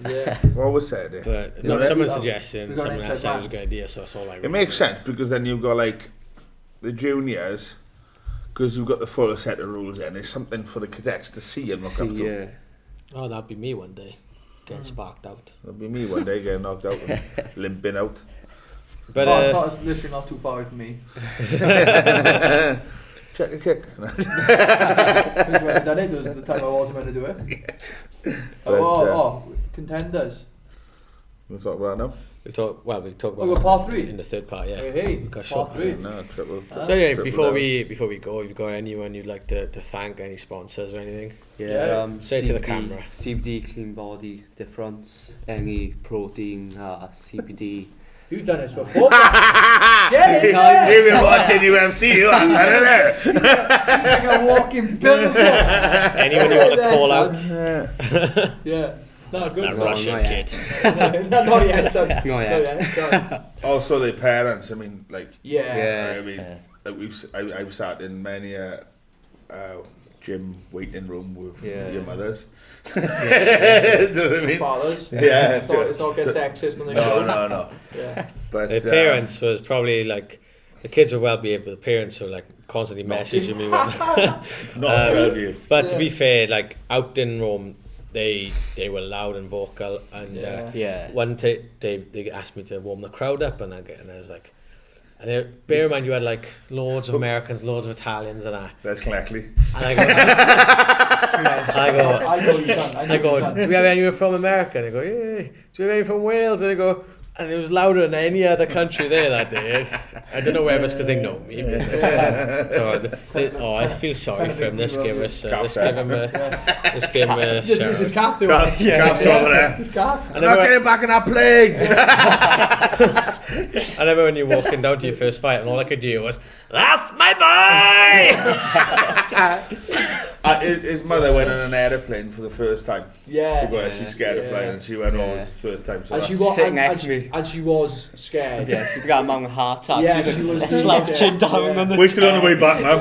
Yeah. always said it. But know, no, someone we suggested, got an someone else inside said it was a man. good idea, so that's all I It makes sense because then you've got like the juniors, because you've got the full set of rules. And there's something for the cadets to see and look up to. Yeah. Oh, that'd be me one day, getting sparked out. That'll be me one day getting knocked out and limping out. But It's literally not too far away from me. Check a kick. Because when I done it, there was the time I wasn't meant to do it. But, Contenders. We'll talk about it now. we'll talk about Oh, we're part 3? in the third part. Yeah. Hey, We've got part short. 3. No, triple. Ah. So anyway, Triple before down. we go, have you got anyone you'd like to thank, any sponsors or anything? Yeah. Say it to the camera. CBD, clean body difference, any protein, CBD. You've done this before. Get in there! You've been watching UFC, you are there. He's like a walking billboard. Anyone you want to There, call son. out? Yeah. No, good That son. Russian not kid. Not yet, son. Not yet. Go on. Also, the parents. I mean, like, Yeah. I mean, Yeah. like I've sat in many a gym waiting room with your mothers. Do you know what I mean? Fathers. Yeah. It's not get sexist on the show. No. Yeah. But The parents was probably like, the kids were well behaved, but the parents were like constantly messaging me. not well behaved. But to be fair, like out in Rome, they were loud and vocal, and Yeah. one they asked me to warm the crowd up, and I was like, bear in mind you had like loads of Americans, loads of Italians, and That's correctly. I go, I know you done. I do know we have anyone from America? And I go, yeah. Do we have anyone from Wales? And I go, and it was louder than any other country there that day. I don't know whether it's because they know me. So I feel sorry for him. Let's give him a Just shout. this is Kath doing Gaff over there. It's Kath. I'm not getting back in that plane. I remember when you're walking down to your first fight, and all I could do was, "That's my boy." His mother went on an aeroplane for the first time. Yeah. To go, she's scared of flying, and she went over Yeah. the first time. So And she that's- was Sitting next to me. and she was scared. Yeah, she'd got a man with a heart attack. Yeah, she was really slouching scared. down Yeah. on the We're still on the way back now.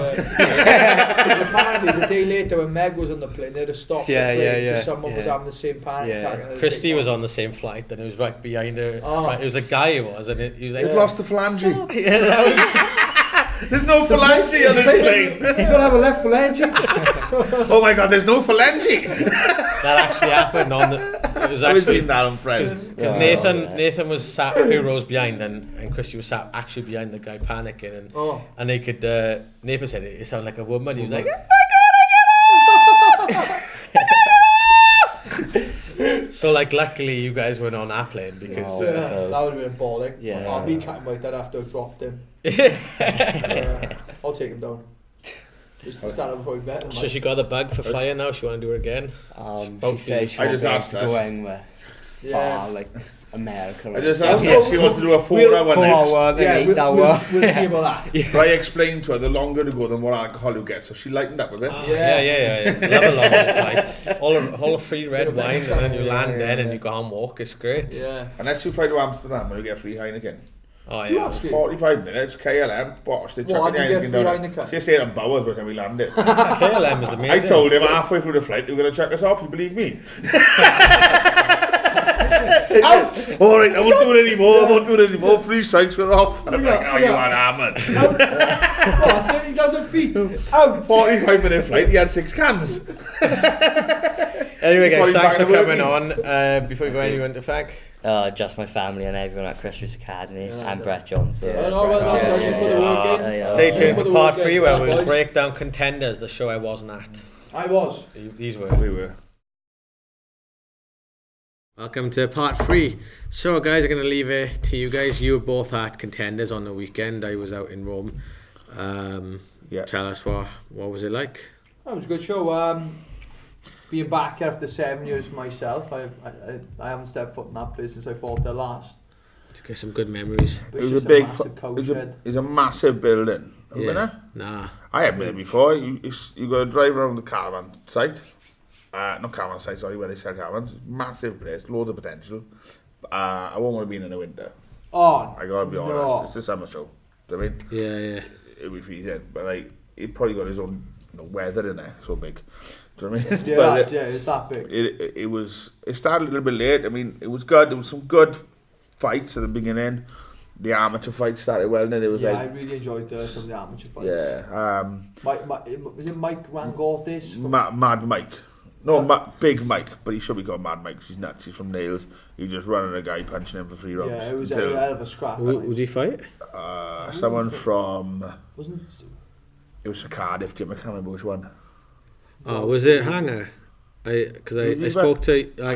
Apparently, the day later when Meg was on the plane, they had to stop Yeah, the plane yeah, because yeah, someone was yeah. having the same panic Yeah. attack. and they had to Christy take was one. on the same flight, and it was right behind her. Oh. Right, it was a guy who was, and he was like, They've lost the phalange. yeah, There's no phalange on this plane. You don't have a left phalange? Oh my god, there's no phalange. that actually happened on the. It was I was actually seeing that on Friends. because Nathan was sat a few rows behind, and Christy was sat actually behind the guy panicking, Oh. and they could. Nathan said it sounded like a woman. He was like, so like, luckily you guys weren't on that plane because. Yeah, that would have been balling. Yeah. Oh, he can't like that after I dropped him. I'll take him down. Just to stand up probably better. So she got the bug for flying now. She want to do it again. She says she I won't just be able asked to her. go anywhere Yeah. far, like America. I just or asked her We'll- if she wants to do a 4-hour next. Yeah, 8 we'll hour. see about that. But I explained to her the longer to go, the more alcohol you get, so she lightened up a bit. Yeah. Love a long flights. All of free red Yeah, wine, and then you land then and you go and walk. It's great. Yeah. Unless you fly to Amsterdam and you get free Heineken. Oh You yeah. actually- 45 minutes, KLM, bosh, they What, chuck the you get Heineken free down. Heineken? She stayed on Bowers by the time we landed. KLM is I amazing. told him halfway through the flight they were going to chuck us off, you believe me? Out! Alright, I won't do it anymore, 3 strikes, we're off. I was like, oh, you are hammered. What, 30,000 feet? Out! 45-minute flight, he had 6 cans. Anyway, Before guys, you thanks for back the coming workies. on. Before you go, anyone to thank? Just my family and everyone at Christmas Academy Yeah, and yeah. Brett Jones. For No, well, that's Yeah, actually yeah, put the yeah. work in. Yeah. Stay tuned Put for the part work 3 in, where we'll boys. break down Contenders, the show I wasn't at. I was. These were. We were. Welcome to part 3. So guys, I'm going to leave it to you guys. You were both at Contenders on the weekend. I was out in Rome. Yeah. Tell us what was it like? It That was a good show. Being back after 7 years for myself, I haven't stepped foot in that place since I fought there last. To get some good memories. But It it's was just a big, massive coach shed. it's a massive building. Have you been there? Nah. I haven't been there before. You got to drive around the caravan site. Not caravan site, sorry, where they sell caravans. Massive place, loads of potential. I won't want to be in the winter. Oh, I gotta be honest. no. It's a summer show. Do you know what I mean? Yeah. It'll be freezing, but like he probably got his own weather in there, so big. Do you know what I mean? Yeah, But it's that big. It started a little bit late. I mean, it was good. There was some good fights at the beginning. The amateur fights started well, and then it was I like really enjoyed some of the amateur fights. yeah. Was it Mike Rangortis? Mad Mike. No, Big Mike, but he should be called Mad Mike 'cause he's nuts. He's from Nails. He just running a guy punching him for 3 rounds. Yeah, it was a hell of a scrap. Would he fight? Someone from Wasn't it was a Cardiff gym. I can't remember which one. Oh, was it Hanger? Because I spoke to Yeah,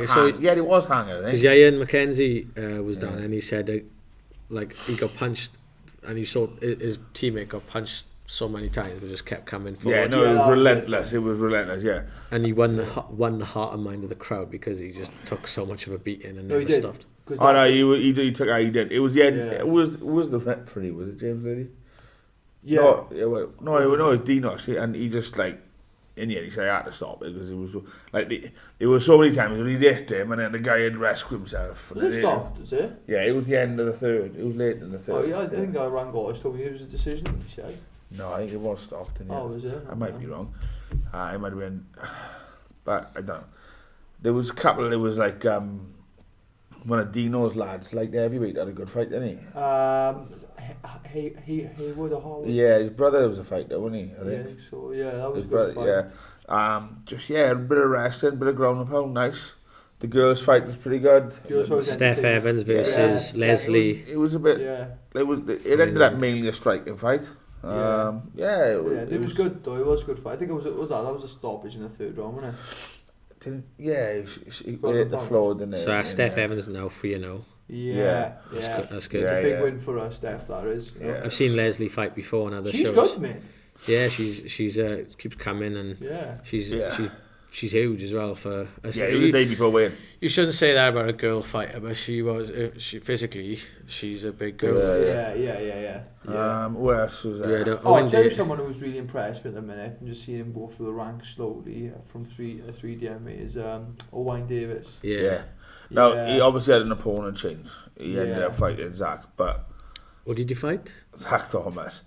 it was Hanger. I because think. Ian McKenzie was down and he said that, like, he got punched and he saw his teammate got punched so many times but just kept coming forward. Yeah, no, it was relentless. It was relentless. Yeah. And he won the heart and mind of the crowd because he just took so much of a beating and No, he never did. stopped. Oh no, he took. He did. It was the end. Yeah. It was the referee. Was it James Lilly? Yeah. No, it was Dino actually, and he just like in the end he said I had to stop it because it was like there were so many times when he hit him and then the guy had rescued himself. Was it stopped? Is it? Yeah, it was the end of the third. It was late in the third. Oh yeah, I think Rangortis told me it was a decision. He said. No, I think it was stopped in the Oh, end. was it? I might be wrong. I might have been, but I don't know. There was a couple. It was like one of Dino's lads, like the heavyweight, had a good fight, didn't he? He would have Howard. Yeah, his brother was a fighter, wasn't he? I Yeah, think. so yeah, that was His a good brother, fight. yeah. A bit of wrestling, bit of ground and pound, nice. The girls' fight was pretty good. Girls' fight was Steph entertaining. Evans versus Yeah, Leslie. It was a bit. Yeah. It ended up mainly a striking fight. It was good though. It was a good fight. I think that was a stoppage in the third round, wasn't it? He hit the floor, didn't it? So Steph Evans now 3-0. Yeah. That's good. Yeah, It's a big win for us, Steph. That is. Yeah. I've seen Leslie fight before on other She's shows. good, man. Yeah, she's keeps coming and Yeah. she's huge as well for. Yeah, it was the day before weigh-in. You shouldn't say that about a girl fighter, but she physically she's a big girl. Yeah. Who else was there? I'll tell you someone who was really impressed with at the minute and just seeing him go through the ranks slowly from 3D MMA is Owain Davis. Yeah. Now, he obviously had an opponent change. He ended up fighting Zach, but What did you fight? Zach Thomas,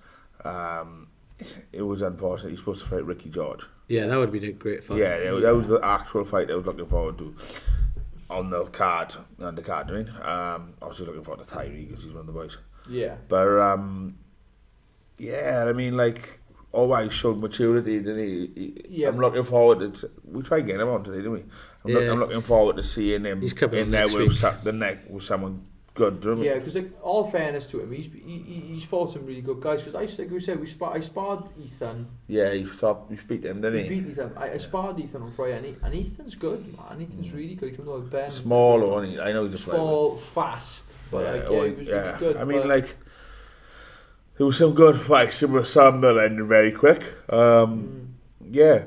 it was unfortunate. He's supposed to fight Ricky George. Yeah, that would be a great fight. Yeah, that was the actual fight I was looking forward to on the card. I mean, I was just looking forward to Tyree because he's one of the boys. Yeah. But I mean, like, always showed maturity, didn't he? I'm looking forward to. We tried getting him on today, didn't we? I'm looking forward to seeing him in there with someone good. Do you know what I mean? Yeah, because like, all fairness to him, he's fought some really good guys. Because like we said, I sparred Ethan. Yeah, he beat him, didn't he? He beat Ethan. I sparred Ethan on Friday, and Ethan's good, man. Ethan's really good. He comes over Ben. Small, only I know he's a small, fast, but he was really good. I mean, like, there was some good fights. There were some that ended very quick. Yeah,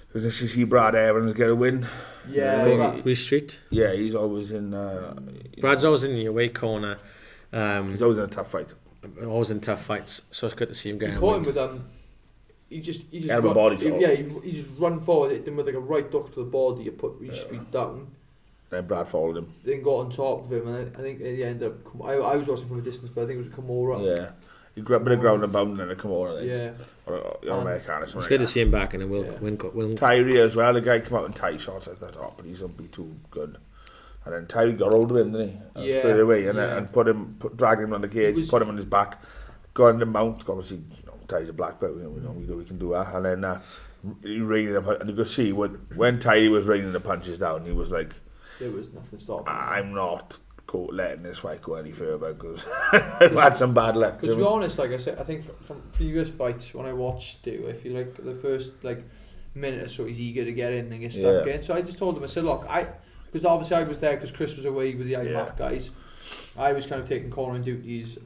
because this is see Brad Evans get a win. Yeah, Lee Street. Yeah, he's always in. Brad's always in the away corner. He's always in a tough fight. Always in tough fights, so it's good to see him getting. He caught him with He just a body shot. Yeah, he just run forward, hit him with like a right duck to the body. You put his feet down. Then Brad followed him. Then got on top of him, and I think he ended up. I was watching from a distance, but I think it was a Kimura. Yeah. He grabbed a bit of ground and bound and then a Kimura, I think. Yeah. Or Americana. It's good to see him back, and then we'll Tyree as well. The guy came out in tight shots. I thought, but he's going to be too good. And then Tyree got hold of him, didn't he? Straight away, and dragged him on the cage, put him on his back, got in the mount. Obviously, Tyree's a black belt. We can do that. And then he rained up, and you could see when Tyree was raining the punches down, he was like, there was nothing stopping. I'm not letting this fight go any further because I've had some bad luck. Because to be honest, like I said, I think from previous fights when I watched Stu, I feel like the first minute or so he's eager to get in and get stuck in. So I just told him, I said, look, because obviously I was there because Chris was away with the IMAC guys. I was kind of taking cornering duties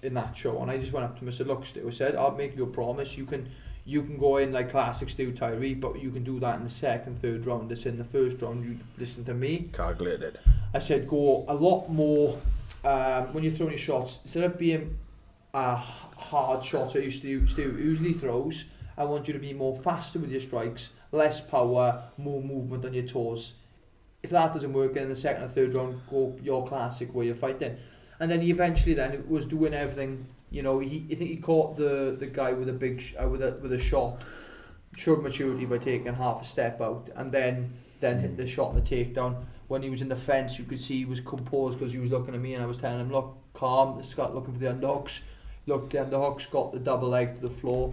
in that show, and I just went up to him and said, look, Stu, I said, I'll make you a promise. You you can go in like classic Stu Tyree, but you can do that in the second, third round. It's in the first round, you listen to me. Calculated. I said go a lot more when you're throwing your shots, instead of being a hard shot I used to usually throws, I want you to be more faster with your strikes, less power, more movement on your toes. If that doesn't work, in the second or third round, go your classic way of fighting. And then he eventually then was doing everything. You know, I think he caught the guy with a big with a shot, showed maturity by taking half a step out, and then hit the shot and the takedown. When he was in the fence, you could see he was composed because he was looking at me, and I was telling him, look, calm, this Scott looking for the underhooks. Look, the underhooks got the double leg to the floor,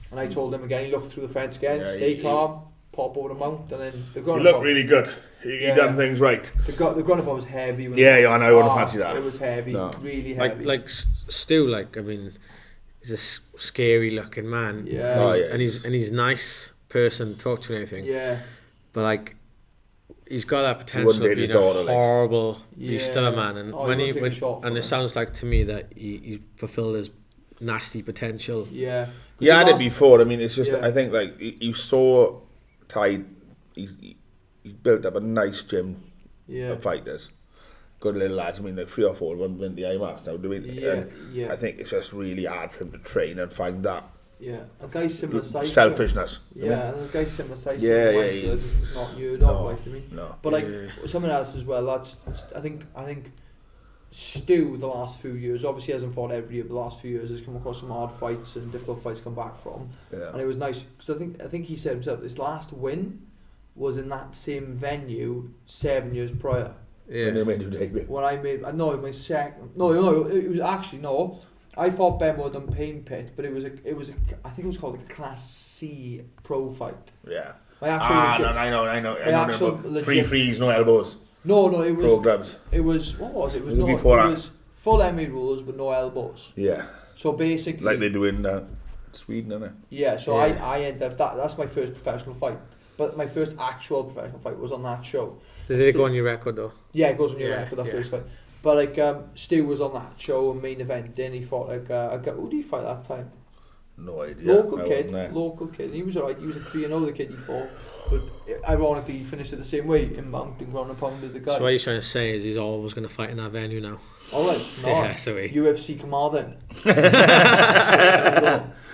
and I told him again, he looked through the fence again, stay calm, pop over the mount, and then the ground. You look really good. You done things right. The ground was heavy. I know. I wouldn't fancy that. It was heavy, really heavy. Like Stu, I mean, he's a scary looking man. Yeah. And he's nice person to talk to and everything. Yeah. But he's got that potential of being a horrible. He's still a man, and it sounds like to me that he's fulfilled his nasty potential. Yeah. He had it before. I mean, it's just I think you saw Ty. He's built up a nice gym of fighters. Good little lads. I mean, 3 or 4 of them went the IMAFs now, do we? Yeah. I think it's just really hard for him to train and find that. Yeah, a guy similar size. Selfishness. Yeah, and a guy similar size. Yeah, to it's not unheard of, to me. No. But something else as well. That's I think Stu the last few years obviously hasn't fought every year, but the last few years has come across some hard fights and difficult fights to come back from. Yeah. And it was nice because I think he said himself his last win was in that same venue 7 years prior. Yeah. When they made your debut. When I made my second. No, it was actually no. I fought Ben Wood on Pain Pit, but it was I think it was called a Class C pro fight. Yeah. I know. Free frees, no elbows. No, it was pro gloves. It was what was it? It was it was full MMA rules but no elbows. Yeah. So basically, like they do in Sweden, isn't it? Yeah. So I ended up that's my first professional fight. But my first actual professional fight was on that show. Did it go on your record though? Yeah, it goes on your record, that first fight. But Stu was on that show and main event, then he fought a guy, who did he fight that time? No idea. Local kid. He was alright, he was a 3-0 the kid he fought. But ironically he finished it the same way in Mount and ground and pounded the guy. So what he's trying to say is he's always going to fight in that venue now. Alright, no. Yeah, so UFC Commander.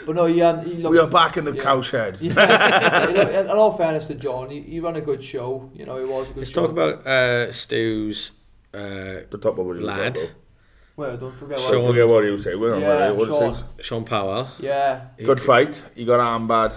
But no, he looked... We are back in the cowshed. Yeah, in all fairness to John, he ran a good show. You know, it was a good show. Let's talk about Stu's the top of lad. Well, don't forget what you say. Sean Powell. Yeah. Good fight. He got armbarred.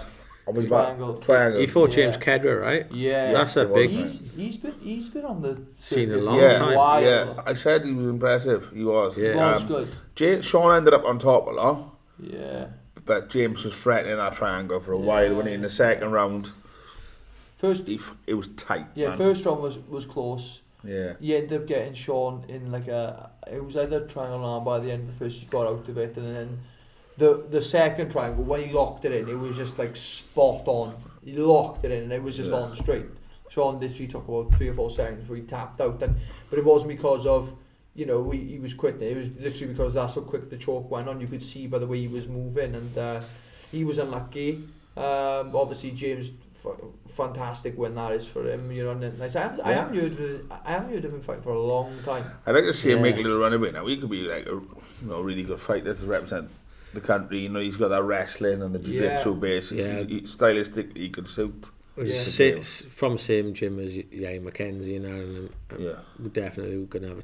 Triangle. He fought James Kedra, right? Yeah. That's a big... He's been on the scene a long time. Yeah, I said he was impressive. He was. Yeah. He was good. Sean ended up on top a lot. Yeah. But James was threatening that triangle for a while when in the second round. It was tight. Yeah, man. First round was close. Yeah. He ended up getting Sean in it was either a triangle arm by the end of the first, he got out of it, and then the second triangle, when he locked it in, it was just spot on. He locked it in and it was just on straight. Sean literally took about 3 or 4 seconds where he tapped out, but it wasn't because of, he was quitting. It was literally because that's how quick the choke went on. You could see by the way he was moving, and he was unlucky. Obviously James, fantastic win that is for him. I haven't heard of him fight for a long time. I'd like to see him make a little run away now. He could be a really good fighter to represent the country. He's got that wrestling and the jiu-jitsu base. Stylistically he could suit. From same gym as Mackenzie and Aaron, we're definitely going to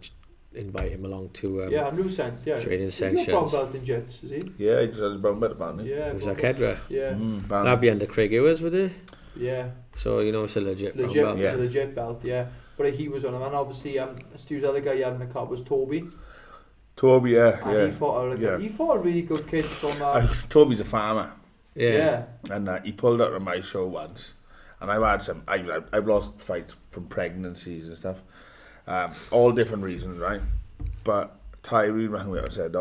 invite him along to 100%. training sessions. He's got brown belt in jits, is he? Yeah, he just has his brown belt family. Yeah, was that Kedra? Yeah. That'd be under Craig Ewers, would it? Yeah. So it's a legit belt. It's a legit belt, yeah. But he was on him, and obviously Stu's other guy he had in the car was Toby. And he fought a really good kid from... Toby's a farmer. Yeah. And he pulled out on my show once, and I've lost fights from pregnancies and stuff, all different reasons, right? But Tyree rang me up and said,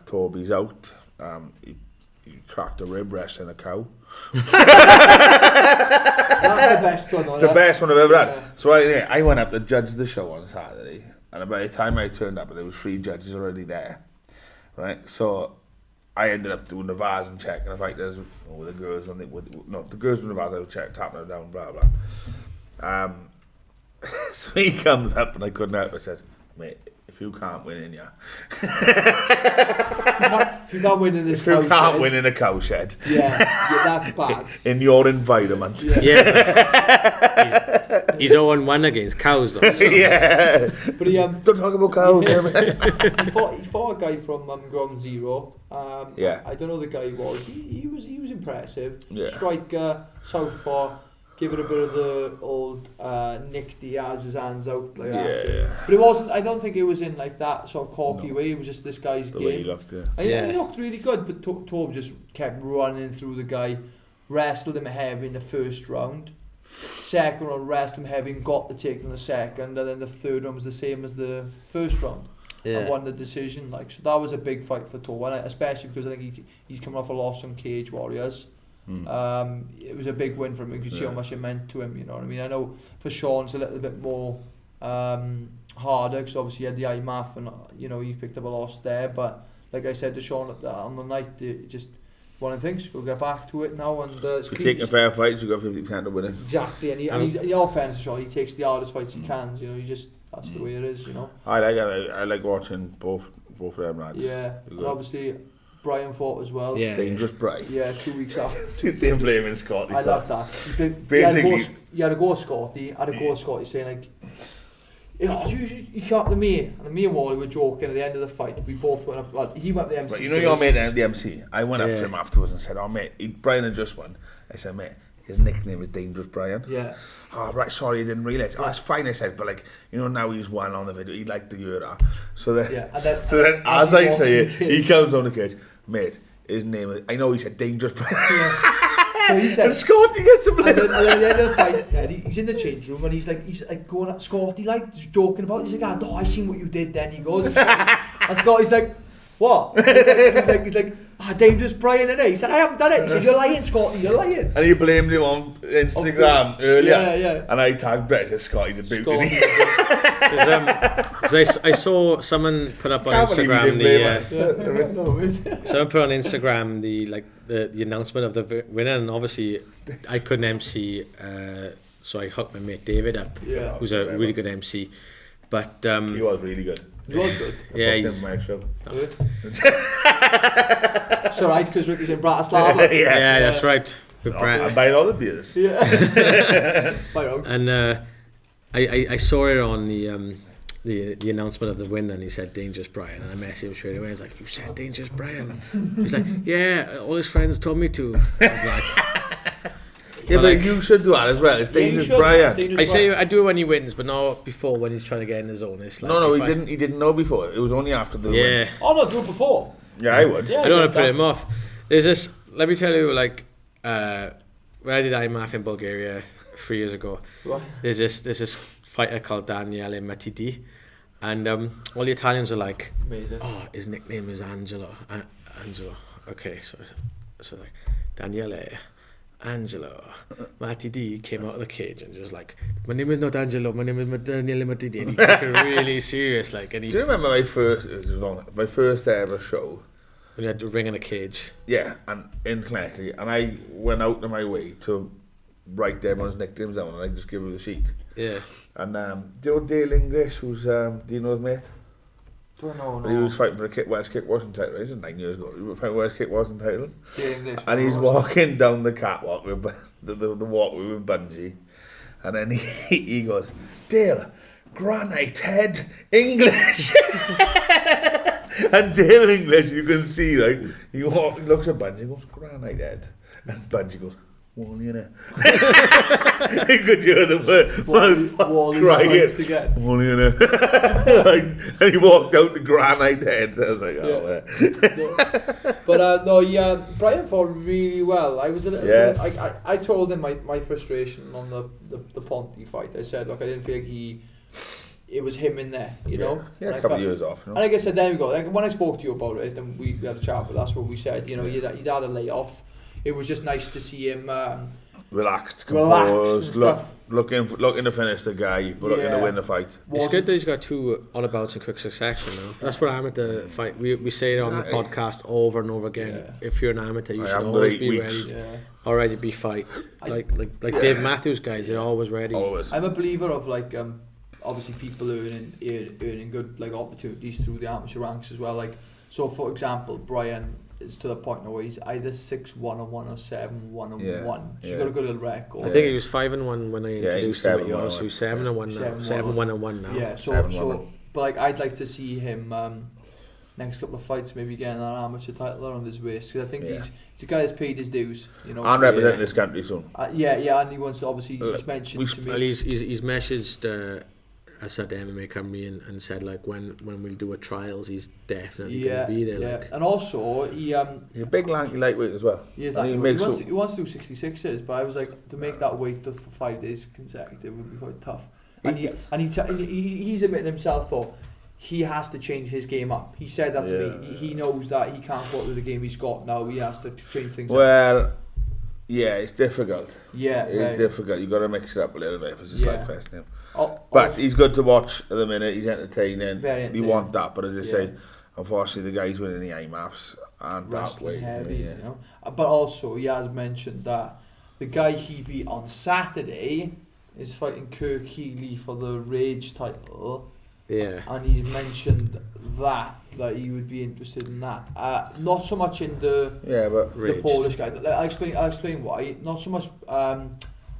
Toby's out. He cracked a rib wrestling a cow. That's the best one. It's the best one I've ever had. So I went up to judge the show on Saturday, and by the time I turned up, there was 3 judges already there, right? So I ended up doing the Vars and checking the fighters with the girls when the girls doing the Vars I would check, tapping them down, blah blah. So he comes up and I couldn't help it. Says, mate, if you can't win in here, if you can't win in this if you cow can't shed, win in a cow shed, yeah, that's bad. in your environment, Yeah. He's 0-1 against cows though. So. yeah. But he Don't talk about cows. he fought a guy from Ground Zero. Yeah. I don't know who the guy was. He was impressive. Yeah. Striker, southpaw, give it a bit of the old Nick Diaz's hands out like that. Yeah. But it wasn't. I don't think it was in like that sort of cocky way. It was just this guy's The way he game. looked, yeah. And he looked really good, but Tobe just kept running through the guy, wrestled him heavy in the first round. Second round, wrestled him heavy and got the take in the second, and then the third round was the same as the first round. And won the decision. Like, so that was a big fight for Tobe, especially because I think he's coming off a loss on Cage Warriors. It was a big win for him. You could see how much it meant to him. You know what I mean? I know for Sean it's a little bit more harder because obviously he had the IMAF and he picked up a loss there. But like I said to Sean on the night, just one of the things, we'll get back to it now. And If you take a fair fight, you got 50% of winning. Exactly, and he all fairness to Sean, he takes the hardest fights he can. That's the way it is. I like watching both of them lads. Yeah, and obviously Brian fought as well. Yeah. Dangerous Brian. Yeah, 2 weeks after. Same blaming Scotty. I love that. Basically, you had to go Scotty. I had to go Scotty saying like, you can't me and Wally were joking at the end of the fight. We both went up. Well, he went the MC. Right, your mate the MC. I went up to him afterwards and said, "Oh mate, Brian had just won." I said, "Mate, his nickname is Dangerous Brian." Yeah. Oh right, sorry, I didn't realise. Oh, it's fine. I said, but now he's won on the video. He'd like the euro. So then, as I say it, he comes on the cage, mate. His name is. I know he said Dangerous Brian. Yeah. So he said, and Scotty gets him. And then at the end of the fight, he's in the change room and he's like going at Scotty, like joking about it. He's like, I seen what you did then. He goes, and Scotty's like, what? He's like, Dangerous Brian, innit? He said, I haven't done it. He said, you're lying, Scotty, you're lying. And he blamed him on Instagram earlier. Yeah. And I tagged Brett as Scotty's a boot. I saw someone put up on Instagram someone put on Instagram the announcement of the winner, and obviously I couldn't MC, so I hooked my mate David up, who's a really good MC. But he was really good. He was good. Yeah, he's my show. It's alright because Ricky's in Bratislava. yeah, that's right. I'm buying all the beers. Yeah. And I saw it on the announcement of the win, and he said Dangerous Brian, and I messaged him straight away. I was like, you said Dangerous Brian? He's like, yeah, all his friends told me to. I was like, yeah, but you should do that as well. It's Dangerous Brian. I say I do it when he wins, but not before when he's trying to get in the zone. It's like no, he didn't know before. It was only after the win. Oh no, do it before. Yeah, I would. I don't want to put him off. There's this. Let me tell you, when I did IMAF in Bulgaria 3 years ago, right. there's this fighter called Daniele Matidi, and all the Italians are like, amazing. Oh, his nickname is Angelo. Okay, so like Angelo Matidi came out of the cage and just like, my name is not Angelo, my name is Daniele Matidi, and he took it really serious. Do you remember my first ever show? When you had to ring in a cage. Yeah, and in Clement, and I went out of my way to write everyone's nicknames down, and I just give her the sheet. Yeah. And do you know Dale English, who's do you know his mate? Don't know. He was fighting for a Welsh kickboxing title. It was 9 years ago. He was fighting Welsh kickboxing title. Dale English. And he's walking down the catwalk with the walkway with Bungie, and then he goes, Dale, granite head English. And Dale English, you can see, right? He looks at Bungie, he goes, granite head. And Bungie goes, well, you know. You could hear the word crying. Well, you know. And he walked out the granite head. I was like, oh, yeah. But Brian fought really well. I was a little bit, I told him my frustration on the Ponte fight. I said, look, I didn't feel like it was him in there, you know. Yeah, a couple of years off. You know? And like I said, there we go. Like when I spoke to you about it, and we had a chat, but that's what we said. You know, you'd had a layoff. It was just nice to see him relaxed, Relaxed and composed, stuff. looking to finish the guy, but looking to win the fight. It's good that he's got 2 on abouts in quick succession now. That's what I'm at the fight. We say it on the podcast over and over again. Yeah. If you're an amateur, you should am always 8 be weeks. ready. Yeah. Already be fight. Like Dave Matthews guys, they're always ready. Always. I'm a believer of like obviously people earning good like opportunities through the amateur ranks as well. Like so, for example, Brian is to the point now where he's either 6-1-1 or 7-1-1. He's got a good little record. I think he was 5-1 when I introduced him at yours. So he's 7-1 now. 7-1 now. Yeah. So but like I'd like to see him next couple of fights maybe getting an amateur title around his waist, because I think he's a guy that's paid his dues. You know. I'm representing this country soon. Yeah, and he wants to obviously he's mentioned to me. Well, he's messaged us at MMA Cymru and said like when we'll do a trials, he's definitely going to be there. Yeah, like. and also he's a big lanky lightweight as well. He is and he wants to do 66s, but I was like, to make that weight for 5 days consecutive would be quite tough. And he's admitting himself though, he has to change his game up. He said that to me. He knows that he can't go with the game he's got now. He has to change things up. Well, yeah, it's difficult. Yeah, it's difficult. You've got to mix it up a little bit if it's a slight fest now. But he's good to watch at the minute. He's entertaining. You want that, but as I say, unfortunately, the guys winning the IMAFs aren't that way. Heavy, you know. But also, he has mentioned that the guy he beat on Saturday is fighting Kirk Healy for the Rage title. Yeah. And he mentioned that he would be interested in that. Not so much in the Polish guy. I'll explain why. Not so much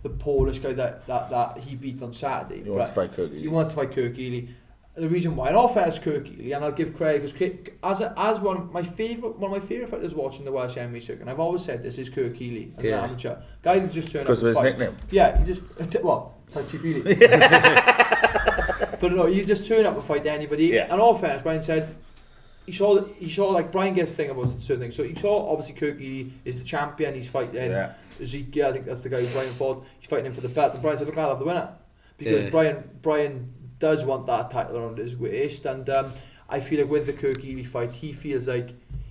the Polish guy that he beat on Saturday. He wants to fight Kirk Healy. He wants to fight Kirk Healy. The reason why, in all fairness, Kirk Healy, and I'll give credit because as one of my favourite fighters watching the Welsh MMA circuit, and I've always said this, is Kirk Healy as an amateur guy that just turned up to fight. Because of his nickname. Yeah, he just touchy feely. But no, you just turn up and fight anybody. Yeah. And all fairness, Brian said he saw like Brian gets the thing about certain things. So he saw obviously Kirk Healy is the champion. He's fighting Ezekiel. I think that's the guy who Brian fought. He's fighting him for the belt. And Brian said, "Look, I'll have the winner," because Brian does want that title around his waist. And I feel like with the Kirk Healy fight, he feels like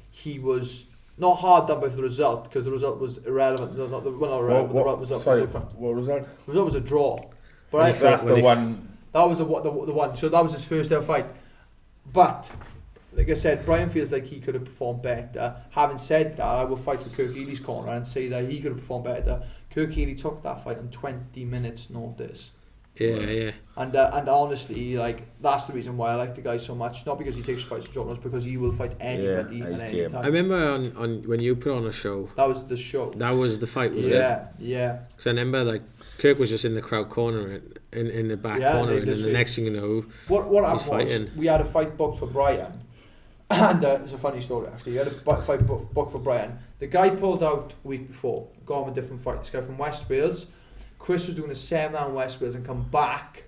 he was not hard done by the result, because the result was irrelevant. Not irrelevant. The result was different. What result? The result was a draw. But that's the one. That was the one. So that was his first ever fight. But like I said, Brian feels like he could have performed better. Having said that, I will fight for Kirk Healy's corner and say that he could have performed better. Kirk Healy took that fight on 20 minutes notice. Yeah. And honestly, like, that's the reason why I like the guy so much. Not because he takes fights to short notice, because he will fight anybody at any time. I remember on when you put on a show. That was the show. That was the fight, was it? Yeah. Because I remember like Kirk was just in the crowd corner, in the back corner, and then the next thing you know, what happened fighting. Was we had a fight booked for Brian, and it's a funny story actually. We had a fight booked for Brian. The guy pulled out a week before, got him a different fight. This guy from West Wales. Chris was doing a 7-round West Wales and come back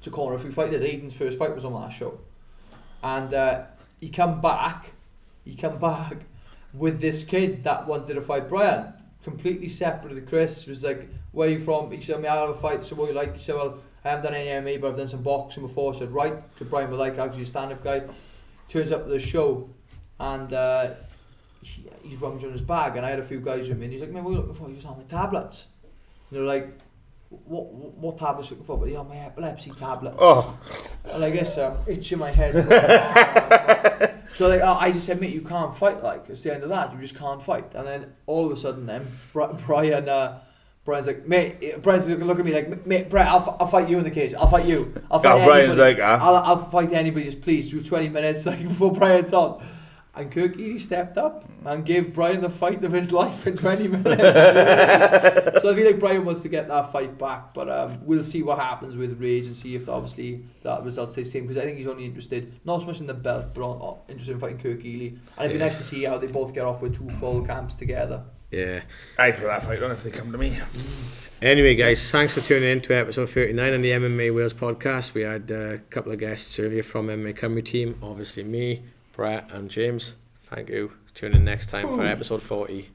to corner a few fighters. Aiden's first fight was on that show, and he come back with this kid that wanted to fight Brian, completely separate to Chris. Was like, "Where are you from?" He said, "I have a fight." So what you like? He said, "Well, I haven't done any MMA, but I've done some boxing before." I said, "Right," because Brian was like actually a stand-up guy. Turns up to the show, and he's rummaging in his bag, and I had a few guys with me, and he's like, "Man, what are you looking for?" He was on my tablets. And they're like, what tablets are you looking for? But yeah, my epilepsy tablets. Oh. And I guess itch in my head. So like, I just said, "Mate, you can't fight." Like, it's the end of that. You just can't fight. And then all of a sudden, then Brian's like, "Mate," Brian's looking at me like, "Mate, Brian, I'll fight you in the cage. I'll fight you. I'll fight anybody. Brian's like, I'll fight anybody. Just please do 20 minutes like before Brian's on." And Kirk Healy stepped up and gave Brian the fight of his life in 20 minutes. So I feel like Brian wants to get that fight back, but we'll see what happens with Rage and see if obviously that result stays the same, because I think he's only interested, not so much in the belt, but interested in fighting Kirk Healy. And it'd be nice to see how they both get off with 2 full camps together. Yeah. I'd for that fight on if they come to me. Anyway, guys, thanks for tuning in to episode 39 on the MMA Wales podcast. We had a couple of guests earlier from MMA Cymru team, obviously me, Brett and James. Thank you. Tune in next time for episode 40.